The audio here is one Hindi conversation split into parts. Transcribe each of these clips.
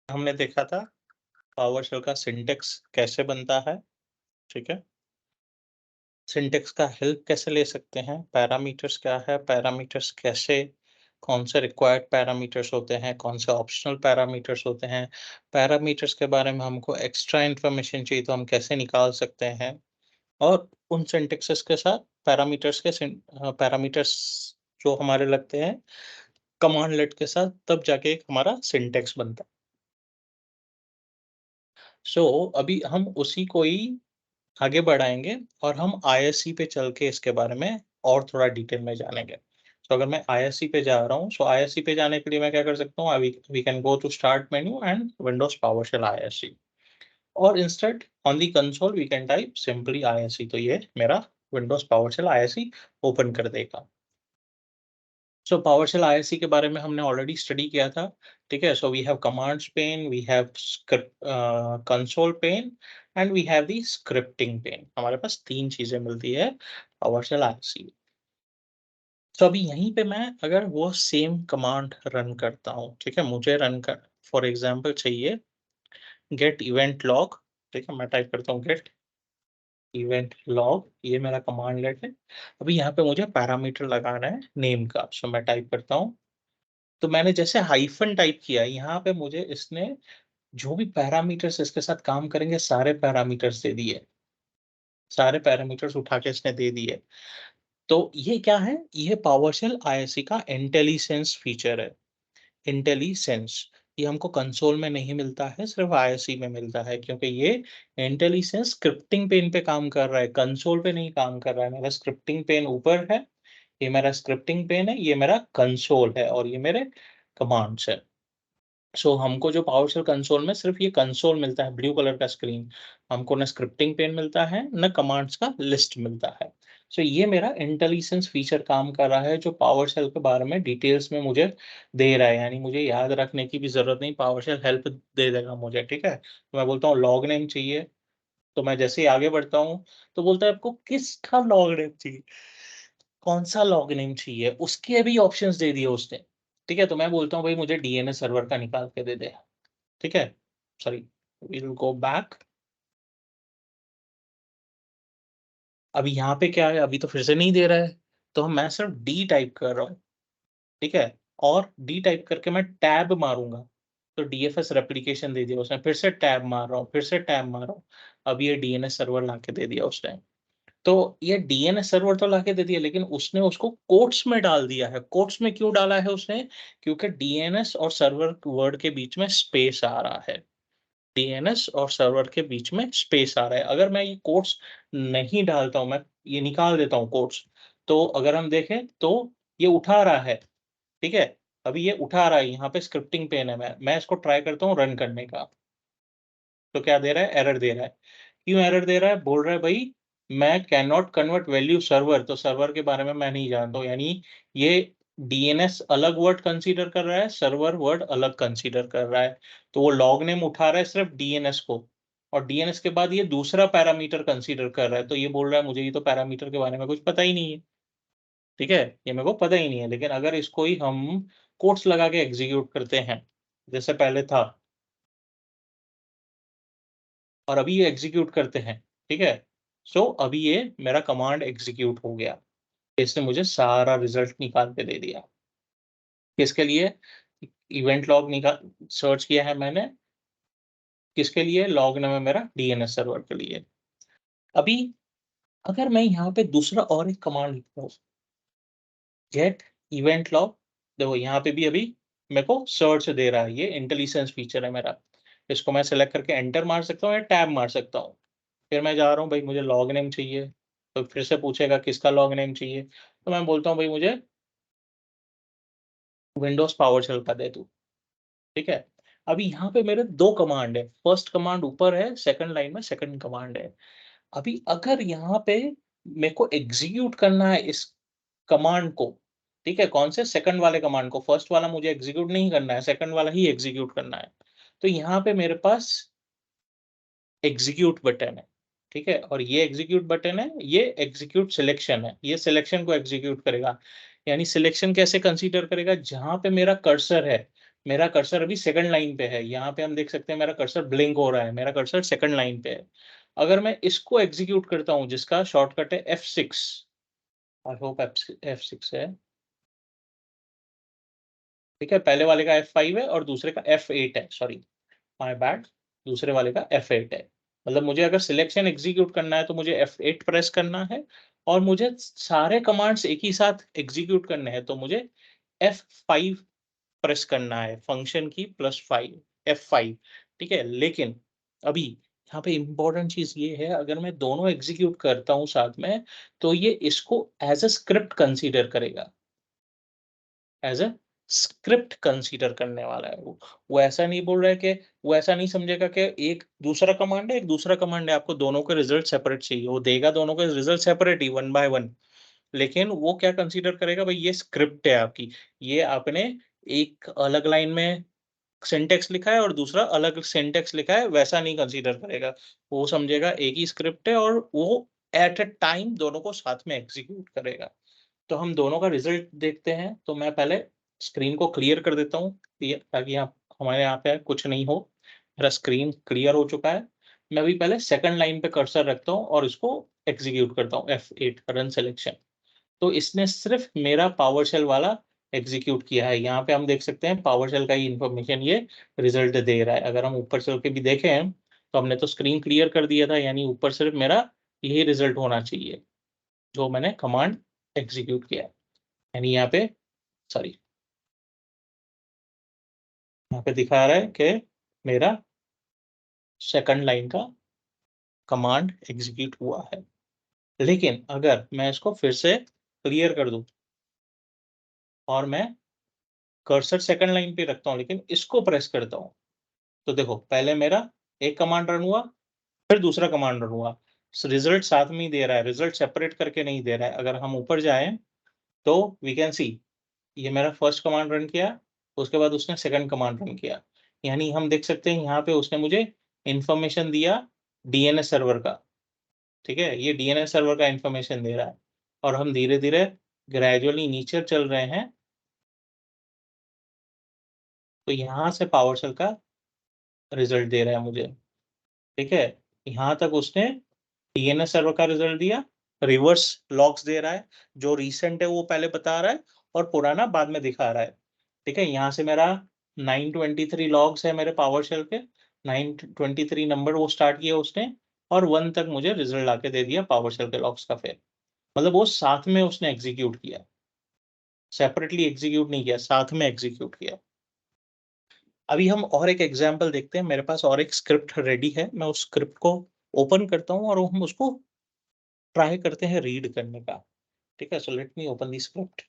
हमने देखा था पावरशेल का सिंटैक्स कैसे बनता है, ठीक है? सिंटैक्स का हेल्प कैसे ले सकते हैं, पैरामीटर्स क्या है, पैरामीटर्स कैसे कौन से रिक्वायर्ड पैरामीटर्स होते हैं, कौन से ऑप्शनल पैरामीटर्स होते हैं, पैरामीटर्स के बारे में हमको एक्स्ट्रा इन्फॉर्मेशन चाहिए तो हम कैसे निकाल सकते हैं और उन सिंटैक्सेस के साथ पैरामीटर्स जो हमारे लगते हैं कमांडलेट के साथ तब जाके एक हमारा सिंटैक्स बनता है। अभी हम उसी को ही आगे बढ़ाएँगे और हम आईएससी पे चल के इसके बारे में और थोड़ा डिटेल में जानेंगे। अगर मैं आईएससी पे जा रहा हूँ, आईएससी पे जाने के लिए मैं क्या कर सकता हूँ, we can go to start menu and Windows PowerShell ISC और instead on the console we can type simply ISC, तो ये मेरा विंडोज़ पावरशेल आईएससी ओपन कर देगा। PowerShell ISC के बारे में हमने ऑलरेडी स्टडी किया था, ठीक है? We have commands pen, we have console pen and we have the scripting pen. हमारे पास 3 चीज़ें मिलती है PowerShell ISC में। अभी यहीं पे मैं अगर वो सेम कमांड रन करता हूँ, ठीक है? मुझे रन कर फॉर एग्ज़ाम्पल चाहिए गेट इवेंट लॉग, ठीक है? मैं टाइप करता हूँ गेट इवेंट लॉग, ये मेरा कमांडलेट है। अभी यहाँ पे मुझे पैरामीटर लगाना है नेम का, मैं टाइप करता हूँ। तो मैंने जैसे हाइफ़न टाइप किया, यहाँ पे मुझे इसने जो भी पैरामीटर्स इसके साथ काम करेंगे, सारे पैरामीटर्स दे दिए। सारे पैरामीटर्स उठा के इसने दे दिए। तो ये क्या है? ये पावरशेल आईएससी का इंटेलिसेंस फीचर है। इंटेलिसेंस, ये हमको कंसोल में नहीं मिलता है, सिर्फ़ आईएससी में मिलता है क्योंकि ये इंटेलिसेंस स्क्रिप्टिंग पेन पे काम कर रहा है, कंसोल पे नहीं काम कर रहा है। मेरा स्क्रिप्टिंग पेन ऊपर है, ये मेरा स्क्रिप्टिंग पेन है, ये मेरा कंसोल है और ये मेरे कमांड्स हैं। हमको जो पावरशेल कंसोल में सिर्फ़ ये कंसोल मिलता है, ब्लू कलर का स्क्रीन। हमको ना स्क्रिप्टिंग पेन मिलता है, ना कमांड्स का लिस्ट मिलता है। ये मेरा इंटेलिजेंस फीचर काम कर रहा है, जो पावरशेल के बारे में डिटेल्स में मुझे दे रहा है, यानी मुझे याद रखने की भी ज़रूरत नहीं, पावरशेल हेल्प दे देगा मुझे, ठीक है? तो मैं बोलता हूँ लॉग नेम चाहिए, तो मैं जैसे ही आगे बढ़ता हूँ, तो बोलता है आपको किसका लॉग नेम चाहिए? कौन-सा लॉग नेम चाहिए? उसके भी ऑप्शंस दे दिए उसने, ठीक है? तो मैं बोलता हूँ भाई मुझे डीएनएस सर्वर का निकाल के दे दे। ठीक है? Sorry, we will go back. अभी यहाँ पे क्या है, अभी तो फिर से नहीं दे रहा है, तो मैं सिर्फ डी टाइप कर रहा हूँ, ठीक है? और डी टाइप करके मैं टैब मारूँगा, तो डीएफएस रेप्लिकेशन दे दिया उसने, फिर से टैब मार रहा हूँ, फिर से टैब मार रहा हूँ, अब ये डीएनएस सर्वर लाके दे दिया उसने। तो ये डीएनएस सर्वर तो लाके दे दिया, लेकिन उसने उसको कोट्स में डाल दिया है। कोट्स में क्यों डाला है उसने? क्योंकि डीएनएस और सर्वर वर्ड के बीच में स्पेस आ रहा है। डीएनएस और सर्वर के बीच में स्पेस आ रहा है। अगर मैं ये कोट्स नहीं डालता हूँ, मैं ये निकाल देता हूँ कोट्स, तो अगर हम देखें तो ये उठा रहा है, ठीक है? अभी ये उठा रहा है, यहाँ पे स्क्रिप्टिंग पेन है, मैं इसको ट्राई करता हूँ रन करने का, तो क्या दे रहा है? एरर दे रहा है। क्यों एरर दे रहा है? बोल रहा है भई मैं can not convert value server, तो सर्वर के बारे में मैं नहीं जानता हूँ, यानी ये डीएनएस अलग वर्ड कंसीडर कर रहा है, सर्वर वर्ड अलग कंसीडर कर रहा है। तो वो लॉग नेम उठा रहा है सिर्फ़ डीएनएस को और डीएनएस के बाद ये दूसरा पैरामीटर कंसीडर कर रहा है। तो ये बोल रहा है मुझे ये तो पैरामीटर के बारे में कुछ पता ही नहीं है, ठीक है? ये मेरे को पता ही नहीं है। लेकिन अगर इसको ही हम कोट्स लगा के एग्ज़ीक्यूट करते हैं, जैसे पहले था और अभी ये एग्ज़ीक्यूट करते हैं, ठीक है? अभी ये मेरा कमांड एग्ज़ीक्यूट हो गया। इसने मुझे सारा रिज़ल्ट निकाल के दे दिया। किसके लिए? इवेंट लॉग सर्च किया है मैंने, किसके लिए? लॉग नेम है मेरा डीएनएस सर्वर के लिए। अभी अगर मैं यहाँ पे दूसरा और एक कमांड लिखता हूँ, गेट इवेंट लॉग, देखो यहाँ पे भी अभी मेरे को सर्च दे रहा है, ये इंटेलिजेंस फीचर है मेरा। इसको मैं सेलेक्ट करके एंटर मार सकता हूँ या टैब मार सकता हूँ। फिर मैं जा रहा हूँ, भाई मुझे लॉग नेम चाहिए, तो फिर से पूछेगा किसका लॉग नेम चाहिए, तो मैं बोलता हूँ भाई मुझे विंडोज़ पावरशेल का दे दो, ठीक है? अभी यहाँ पे मेरे 2 कमांड है, फर्स्ट कमांड ऊपर है, सेकंड लाइन में सेकंड कमांड है। अभी अगर यहाँ पे मेरे को एग्ज़ीक्यूट करना है इस कमांड को, ठीक है? कौन से? सेकंड वाले कमांड को, फर्स्ट वाला मुझे एग्ज़ीक्यूट नहीं करना है, सेकंड वाला ही एग्ज़ीक्यूट करना है। तो यहाँ पे मेरे पास एग्ज़ीक्यूट बटन है, ठीक है? और ये एग्ज़ीक्यूट बटन है, ये एग्ज़ीक्यूट सिलेक्शन है, ये सिलेक्शन को एग्ज़ीक्यूट करेगा। यानी सिलेक्शन कैसे कंसीडर करेगा? जहाँ पे मेरा कर्सर है, मेरा कर्सर अभी सेकंड लाइन पे है, यहाँ पे हम देख सकते हैं मेरा कर्सर ब्लिंक हो रहा है, मेरा कर्सर सेकंड लाइन पे है। अगर मैं इसको एग्जीक्यूट करता हूँ जिसका शॉर्टकट है F6, आई होप F6 है, ठीक है, पहले वाले का F5 है और दूसरे का F8 है, सॉरी माय बैड, दूसरे वाले का F8 है। मतलब मुझे अगर सिलेक्शन एग्जीक्यूट करना है तो मुझे F8 प्रेस करना है, और मुझे सारे कमांड्स एक ही साथ एग्जीक्यूट करने हैं तो मुझे F5 प्रेस करना है, फंक्शन की +5 F5, ठीक है। लेकिन अभी यहाँ पे इम्पोर्टेंट चीज ये है, अगर मैं दोनों एग्जीक्यूट करता हूँ साथ में तो ये इसको एज अ स्क्रिप्ट कंसीडर करेगा, एज अ स्क्रिप्ट कंसीडर करने वाला है वो ऐसा नहीं बोल रहा है कि, वो ऐसा नहीं समझेगा कि एक दूसरा कमांड है, एक दूसरा कमांड है, आपको दोनों के रिजल्ट सेपरेट चाहिए, वो देगा दोनों के रिजल्ट सेपरेट ही 1 बाय 1। लेकिन वो क्या कंसीडर करेगा, भाई ये स्क्रिप्ट है आपकी, ये आपने एक अलग लाइन में सिंटेक्स लिखा है और दूसरा अलग सिंटेक्स लिखा है, वैसा नहीं कंसीडर करेगा। वो समझेगा एक ही स्क्रिप्ट है और वो एट अ टाइम दोनों को साथ में एग्जीक्यूट करेगा। तो हम दोनों का रिजल्ट देखते हैं, तो मैं पहले स्क्रीन को क्लियर कर देता हूँ, ताकि यहाँ हमारे यहाँ पे कुछ नहीं हो। मेरा स्क्रीन क्लियर हो चुका है। मैं अभी पहले सेकंड लाइन पे कर्सर रखता हूँ और इसको एग्जीक्यूट करता हूँ, F8 रन सिलेक्शन। तो इसने सिर्फ मेरा पावरशेल वाला एग्जीक्यूट किया है। यहाँ पे हम देख सकते हैं पावरशेल का ही इन्फॉर्मेशन ये रिजल्ट दे रहा है। अगर हम ऊपर चल के भी देखें तो हमने तो स्क्रीन क्लियर कर दिया था, यानी ऊपर सिर्फ मेरा यही रिजल्ट होना चाहिए जो मैंने कमांड एग्जीक्यूट किया है। यानी यहाँ पे, सॉरी, यहाँ पे दिखा रहा है कि मेरा सेकंड लाइन का कमांड एग्जीक्यूट हुआ है। लेकिन अगर मैं इसको फिर से क्लियर कर दूं और मैं कर्सर सेकंड लाइन पे रखता हूँ लेकिन इसको प्रेस करता हूँ, तो देखो पहले मेरा एक कमांड रन हुआ, फिर दूसरा कमांड रन हुआ। रिजल्ट साथ में ही दे रहा है, रिजल्ट सेपरेट करके नहीं दे रहा है। अगर हम ऊपर जाएं तो वी कैन सी, ये मेरा फर्स्ट कमांड रन किया, उसके बाद उसने सेकंड कमांड रन किया। यानी हम देख सकते हैं यहाँ पे उसने मुझे इंफॉर्मेशन दिया डीएनएस सर्वर का, ठीक है, ये डीएनएस सर्वर का इंफॉर्मेशन दे रहा है। और हम धीरे धीरे ग्रेजुअली नीचे चल रहे हैं, तो यहाँ से पावरशेल का रिजल्ट दे रहा है मुझे, ठीक है। यहाँ तक उसने डीएनएस सर्वर का रिजल्ट दिया, रिवर्स लॉग्स दे रहा है, जो रिसेंट है वो पहले बता रहा है और पुराना बाद में दिखा रहा है, ठीक है। यहाँ से मेरा 923 लॉग्स है मेरे पावरशेल के, 923 नंबर वो स्टार्ट किया उसने, और 1 तक मुझे रिजल्ट लाके दे दिया पावरशेल के लॉग्स का। फिर मतलब वो साथ में उसने एग्जीक्यूट किया, सेपरेटली एग्जीक्यूट नहीं किया, साथ में एग्जीक्यूट किया। अभी हम और एक एग्जांपल देखते हैं। मेरे पास और एक स्क्रिप्ट रेडी है, मैं उस स्क्रिप्ट को ओपन करता हूँ और हम उसको ट्राई करते हैं रीड करने का, ठीक है। So let me open the script.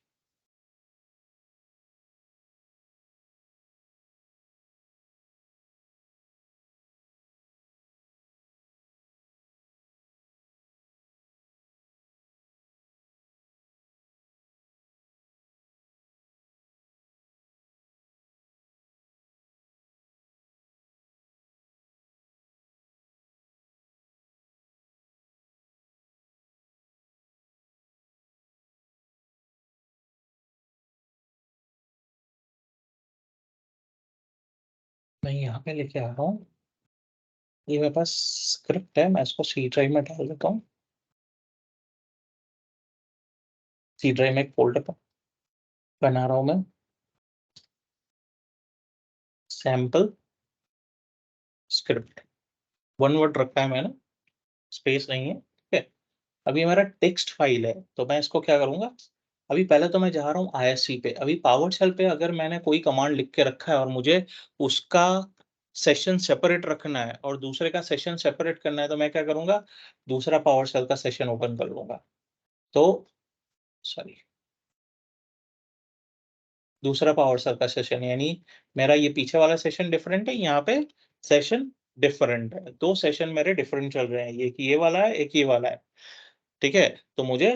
मैं यहाँ पे लेके आ रहा हूँ, ये मेरे पास स्क्रिप्ट है, मैं इसको सी ड्राइव में डाल देता हूँ। सी ड्राइव में एक फोल्डर बना रहा हूँ मैं, सैम्पल स्क्रिप्ट, वन वर्ड रखा है मैंने, स्पेस नहीं है, ठीक है। अभी हमारा टेक्स्ट फाइल है, तो मैं इसको क्या करूंगा, अभी पहले तो मैं जा रहा हूँ आईएससी पे। अभी पावरशेल पे अगर मैंने कोई कमांड लिख के रखा है और मुझे उसका सेशन सेपरेट रखना है और दूसरे का सेशन सेपरेट करना है, तो मैं क्या करूंगा, दूसरा पावरशेल का सेशन ओपन कर लूंगा। तो सॉरी, दूसरा पावरशेल का सेशन, यानी मेरा ये पीछे वाला सेशन डिफरेंट है, यहाँ पे सेशन डिफरेंट है, दो सेशन मेरे डिफरेंट चल रहे हैं, ये कि ये वाला है, एक ये वाला है, ठीक है। तो मुझे,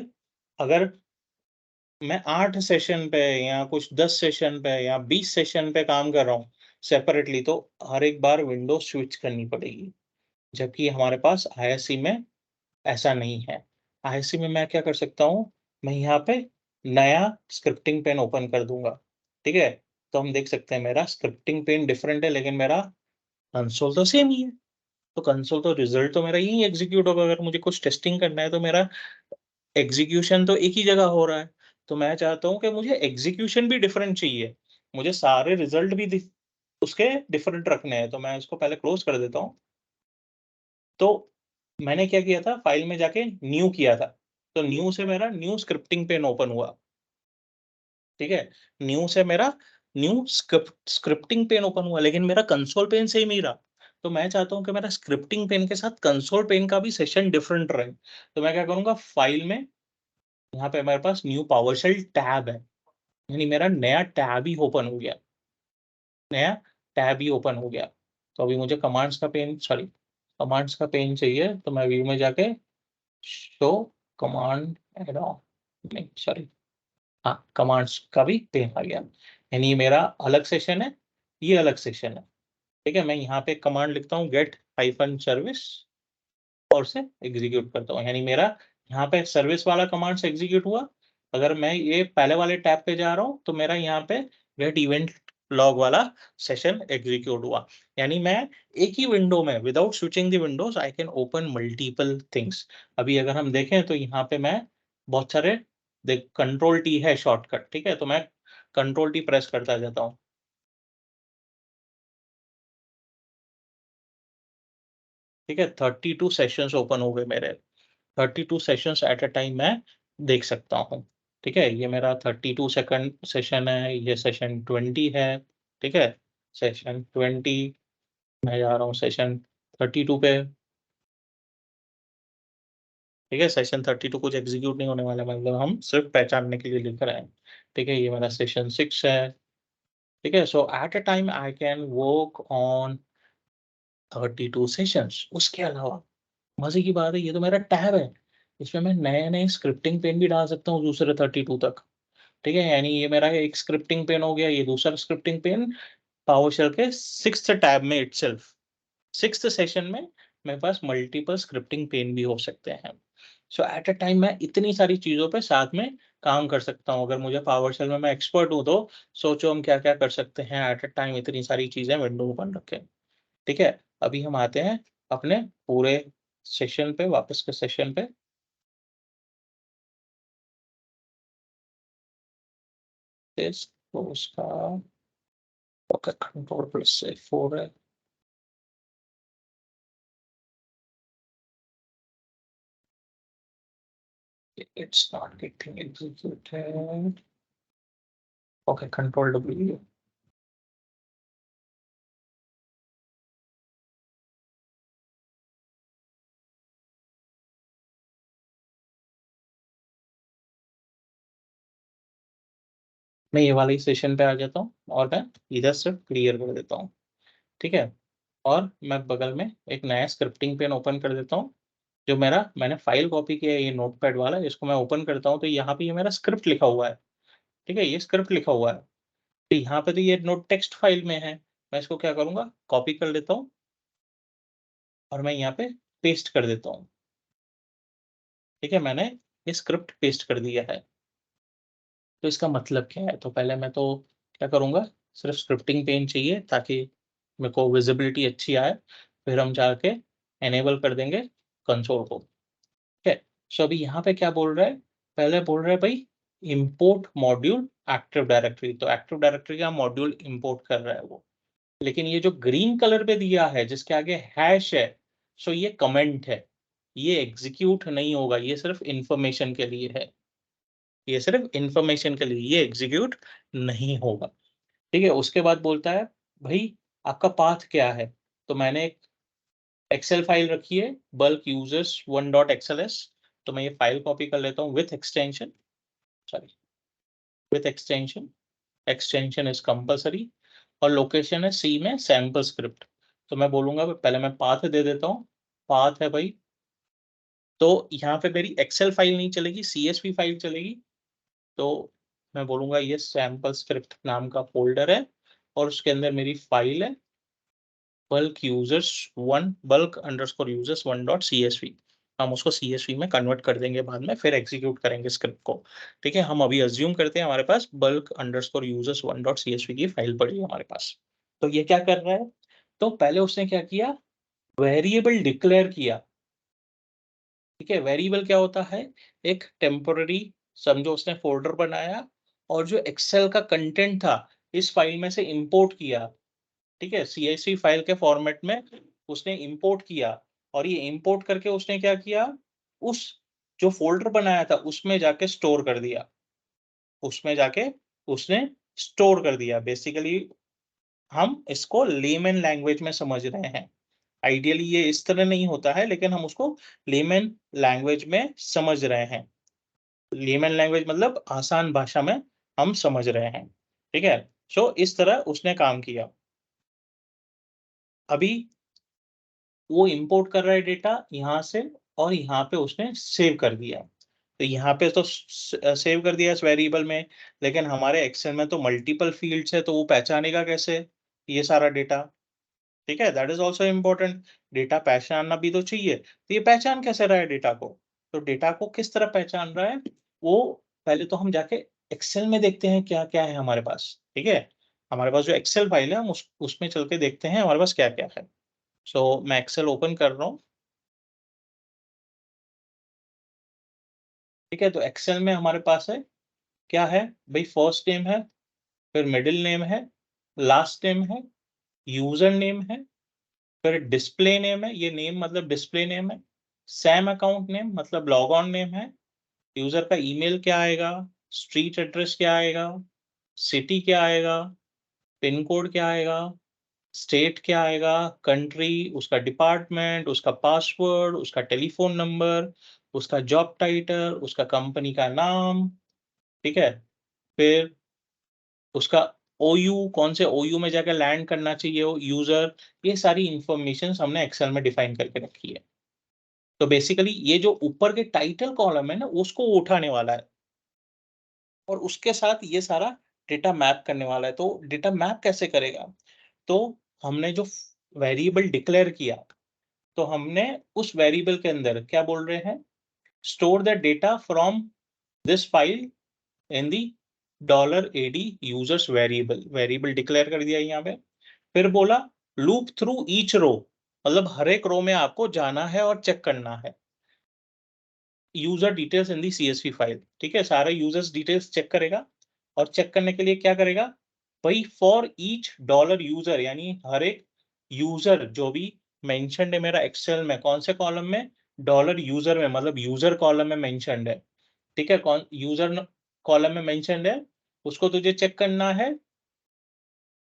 अगर मैं 8 सेशन पे या कुछ 10 सेशन पे या 20 सेशन पे काम कर रहा हूँ सेपरेटली, तो हर एक बार विंडो स्विच करनी पड़ेगी। जबकि हमारे पास आईएससी में ऐसा नहीं है। आईएससी में मैं क्या कर सकता हूँ, मैं यहाँ पे नया स्क्रिप्टिंग पेन ओपन कर दूंगा, ठीक है। तो हम देख सकते हैं मेरा स्क्रिप्टिंग पेन डिफरेंट है, लेकिन मेरा कंसोल तो सेम ही है। तो कंसोल तो रिजल्ट तो मेरा यही एग्जीक्यूट होगा। अगर मुझे कुछ टेस्टिंग करना है तो मेरा एग्जीक्यूशन तो एक ही जगह हो रहा है। तो मैं चाहता हूँ कि मुझे एग्जीक्यूशन भी डिफरेंट चाहिए, मुझे सारे रिजल्ट भी उसके डिफरेंट रखने हैं। तो मैं इसको पहले क्लोज कर देता हूँ। तो मैंने क्या किया था, फाइल में जाके न्यू किया था। तो न्यू से मेरा न्यू स्क्रिप्टिंग पेन ओपन हुआ। ठीक है, न्यू से मेरा न्यू स्क्रिप्टिंग पेन ओपन हुआ, लेकिन मेरा कंसोल पेन सेम ही रहा। तो मैं चाहता हूँ कि मेरा स्क्रिप्टिंग पेन के साथ कंसोल पेन का भी सेशन डिफरेंट रहे। तो मैं क्या करूँगा, फाइल में यहाँ पे मेरे पास न्यू पावरशेल टैब है, यानी मेरा नया टैब ही ओपन हो गया, नया टैब ही ओपन हो गया। तो अभी मुझे कमांड्स का पेन चाहिए। तो मैं व्यू में जाके शो कमांड एड ऑन, नहीं सॉरी, हाँ कमांड्स का भी पेन आ गया। यानी ये मेरा अलग सेशन है, ये अलग सेशन है। ठीक है, मैं यहाँ पे कमांड लिखता हूँ गेट हाइफन सर्विस और उसे एग्जीक्यूट करता हूँ। यानी मेरा यहाँ पे सर्विस वाला कमांड से एग्जीक्यूट हुआ। अगर मैं ये पहले वाले टैब पे जा रहा हूँ तो मेरा यहाँ पे गेट इवेंट लॉग वाला सेशन एग्जीक्यूट हुआ। यानी मैं एक ही विंडो में without switching the Windows I can open multiple things. अभी अगर हम देखें तो यहाँ पे मैं बहुत सारे, देख कंट्रोल टी है शॉर्टकट। ठीक है, तो मैं कंट्रोल टी प्रेस करता जाता हूँ। ठीक है, 32 सेशंस ओपन हो गए मेरे। 32 सेशंस एट अ टाइम मैं देख सकता हूँ। ठीक है, ये मेरा 32 सेकंड सेशन है, ये सेशन 20 है। ठीक है, सेशन 20, मैं जा रहा हूँ सेशन 32 पे। ठीक है, सेशन 32 कुछ एग्जीक्यूट नहीं होने वाला, मतलब हम सिर्फ पहचानने के लिए लिख रहे हैं। ठीक है, ये मेरा सेशन 6 है। ठीक है, so at a time I can work on 32 sessions. उसके अलावा मजे की बात है, ये तो मेरा टैब है, इसमें मैं नए नए स्क्रिप्टिंग पेन भी डाल सकता हूँ दूसरे 32 तक। ठीक है, यानी ये मेरा एक स्क्रिप्टिंग पेन हो गया, ये दूसरा स्क्रिप्टिंग पेन पावरशेल के 6th टैब में इटसेल्फ, 6th सेशन में मेरे पास मल्टीपल स्क्रिप्टिंग पेन भी हो सकते हैं। सो एट अ टाइम मैं इतनी सारी चीजों पे साथ में काम कर सकता हूँ। अगर मुझे पावरशेल में मैं एक्सपर्ट हूँ तो सोचो हम क्या क्या कर सकते हैं एट अ टाइम, इतनी सारी चीजें विंडो ओपन रखें। ठीक है, अभी हम आते हैं अपने पूरे सेशन पे, वापस के सेशन पे। तो उसका ओके, कंट्रोल प्लस से 4 है। It's not getting executed. Okay, control W. मैं ये वाले सेशन पे आ जाता हूँ और मैं इधर से क्लियर कर देता हूँ। ठीक है, और मैं बगल में एक नया स्क्रिप्टिंग पेन ओपन कर देता हूँ। जो मेरा मैंने फाइल कॉपी किया है, ये नोटपैड वाला, इसको मैं ओपन करता हूँ तो यहाँ पे ये मेरा स्क्रिप्ट लिखा हुआ है। ठीक है, ये स्क्रिप्ट लिखा हुआ है। तो यहाँ पे तो ये नोट टेक्स्ट फाइल में है। मैं इसको क्या करूँगा, कॉपी कर लेता हूँ और मैं यहाँ पे पेस्ट कर देता हूँ। ठीक है, मैंने ये स्क्रिप्ट पेस्ट कर दिया है। तो इसका मतलब क्या है, तो पहले मैं तो क्या करूँगा, सिर्फ स्क्रिप्टिंग पेन चाहिए ताकि मेरे को विजिबिलिटी अच्छी आए। फिर हम जाके एनेबल कर देंगे कंसोल को। ठीक है, सो अभी यहाँ पे क्या बोल रहा है, पहले बोल रहा है भाई इंपोर्ट मॉड्यूल एक्टिव डायरेक्टरी। तो एक्टिव डायरेक्टरी का मॉड्यूल इंपोर्ट कर रहा है वो। लेकिन ये जो ग्रीन कलर पे दिया है जिसके आगे हैश है, सो ये कमेंट है, ये एग्जीक्यूट नहीं होगा, ये सिर्फ इंफॉर्मेशन के लिए है। ये सिर्फ इंफॉर्मेशन के लिए, ये एग्जीक्यूट नहीं होगा। ठीक है, उसके बाद बोलता है भाई आपका पाथ क्या है। तो मैंने एक एक्सेल फाइल रखी है बल्क यूजर्स 1.xls। तो मैं ये फाइल कॉपी कर लेता हूँ with extension, sorry with extension, extension is compulsory, और लोकेशन है सी में सैंपल स्क्रिप्ट। तो मैं बोलूंगा पहले मैं पाथ दे देता हूँ। पाथ है भाई, तो यहाँ पे मेरी एक्सेल फाइल नहीं चलेगी, सीएसवी फाइल चलेगी। तो मैं बोलूंगा ये सैंपल स्क्रिप्ट नाम का फोल्डर है और उसके अंदर मेरी फाइल है बल्क यूजर्स 1 bulk_users1.csv। हम उसको CSV में कन्वर्ट कर देंगे बाद में, फिर एग्जीक्यूट करेंगे स्क्रिप्ट को। ठीक है, हम अभी अज्यूम करते हैं हमारे पास bulk_users1.csv की फाइल पड़ी है हमारे पास। तो ये क्या कर रहा है, तो पहले उसने क्या किया, वेरिएबल डिक्लेयर किया। ठीक है, वेरिएबल क्या होता है, एक टेम्पोररी, समझो उसने फोल्डर बनाया और जो एक्सेल का कंटेंट था इस फाइल में से इंपोर्ट किया। ठीक है, CSV फाइल के फॉर्मेट में उसने इंपोर्ट किया, और ये इंपोर्ट करके उसने क्या किया, उस जो फोल्डर बनाया था उसमें जाके स्टोर कर दिया, उसमें जाके उसने स्टोर कर दिया। बेसिकली हम इसको लेमन लैंग्वेज में समझ रहे हैं। आइडियली ये इस तरह नहीं होता है, लेकिन हम उसको लेमन लैंग्वेज में समझ रहे हैं। लेमन लैंग्वेज मतलब आसान भाषा में हम समझ रहे हैं। ठीक है, सो इस तरह उसने काम किया। अभी वो इंपोर्ट कर रहा है डेटा यहाँ से, और यहाँ पे उसने सेव कर दिया। तो यहाँ पे तो सेव कर दिया इस वेरिएबल में, लेकिन हमारे एक्सेल में तो मल्टीपल फील्ड्स है, तो वो पहचानेगा कैसे ये सारा डेटा। ठीक है, that is also important. Data पहचानना भी तो चाहिए, तो ये पहचान कैसे रहा है डेटा को, तो डेटा को किस तरह पहचान रहा है, वो पहले तो हम जाके एक्सेल में देखते हैं क्या क्या है हमारे पास। ठीक है, हमारे पास जो एक्सेल फाइल है हम उसमें चल के देखते हैं हमारे पास क्या क्या है। सो मैं एक्सेल ओपन कर रहा हूँ। ठीक है, तो एक्सेल में हमारे पास है, क्या है भाई, फर्स्ट नेम है, फिर मिडिल नेम है, लास्ट नेम है, यूजर नेम है, फिर डिस्प्ले नेम है, ये नेम मतलब डिस्प्ले नेम है, सैम अकाउंट नेम मतलब लॉग ऑन नेम है, यूजर का ईमेल क्या आएगा, स्ट्रीट एड्रेस क्या आएगा, सिटी क्या आएगा, पिन कोड क्या आएगा, स्टेट क्या आएगा, कंट्री, उसका डिपार्टमेंट, उसका पासवर्ड, उसका टेलीफोन नंबर, उसका जॉब टाइटल, उसका कंपनी का नाम। ठीक है, फिर उसका ओयू, कौन से ओयू में जाकर लैंड करना चाहिए वो यूजर, ये सारी इंफॉर्मेशन हमने एक्सेल में डिफाइन करके रखी है। तो बेसिकली ये जो ऊपर के टाइटल कॉलम है ना, उसको वो उठाने वाला है, और उसके साथ ये सारा डेटा मैप करने वाला है। तो डेटा मैप कैसे करेगा, तो हमने जो वेरिएबल डिक्लेयर किया, तो हमने उस वेरिएबल के अंदर क्या बोल रहे हैं, store the data from this file in the $AD users variable, variable declare कर दिया यहाँ पे। फिर बोला लूप थ्रू ईच रो, मतलब हर एक रो में आपको जाना है और चेक करना है user details in the CSV file. ठीक है, सारे यूजर्स डिटेल्स चेक करेगा, और चेक करने के लिए क्या करेगा भाई, फॉर ईच डॉलर यूजर, यानी हर एक यूजर जो भी मेंशन्ड है मेरा एक्सेल में, कौन से कॉलम में, डॉलर यूजर में, मतलब यूजर कॉलम में मेंशन्ड है। ठीक है, कौन यूजर कॉलम में मेंशन्ड है, उसको तुझे चेक करना है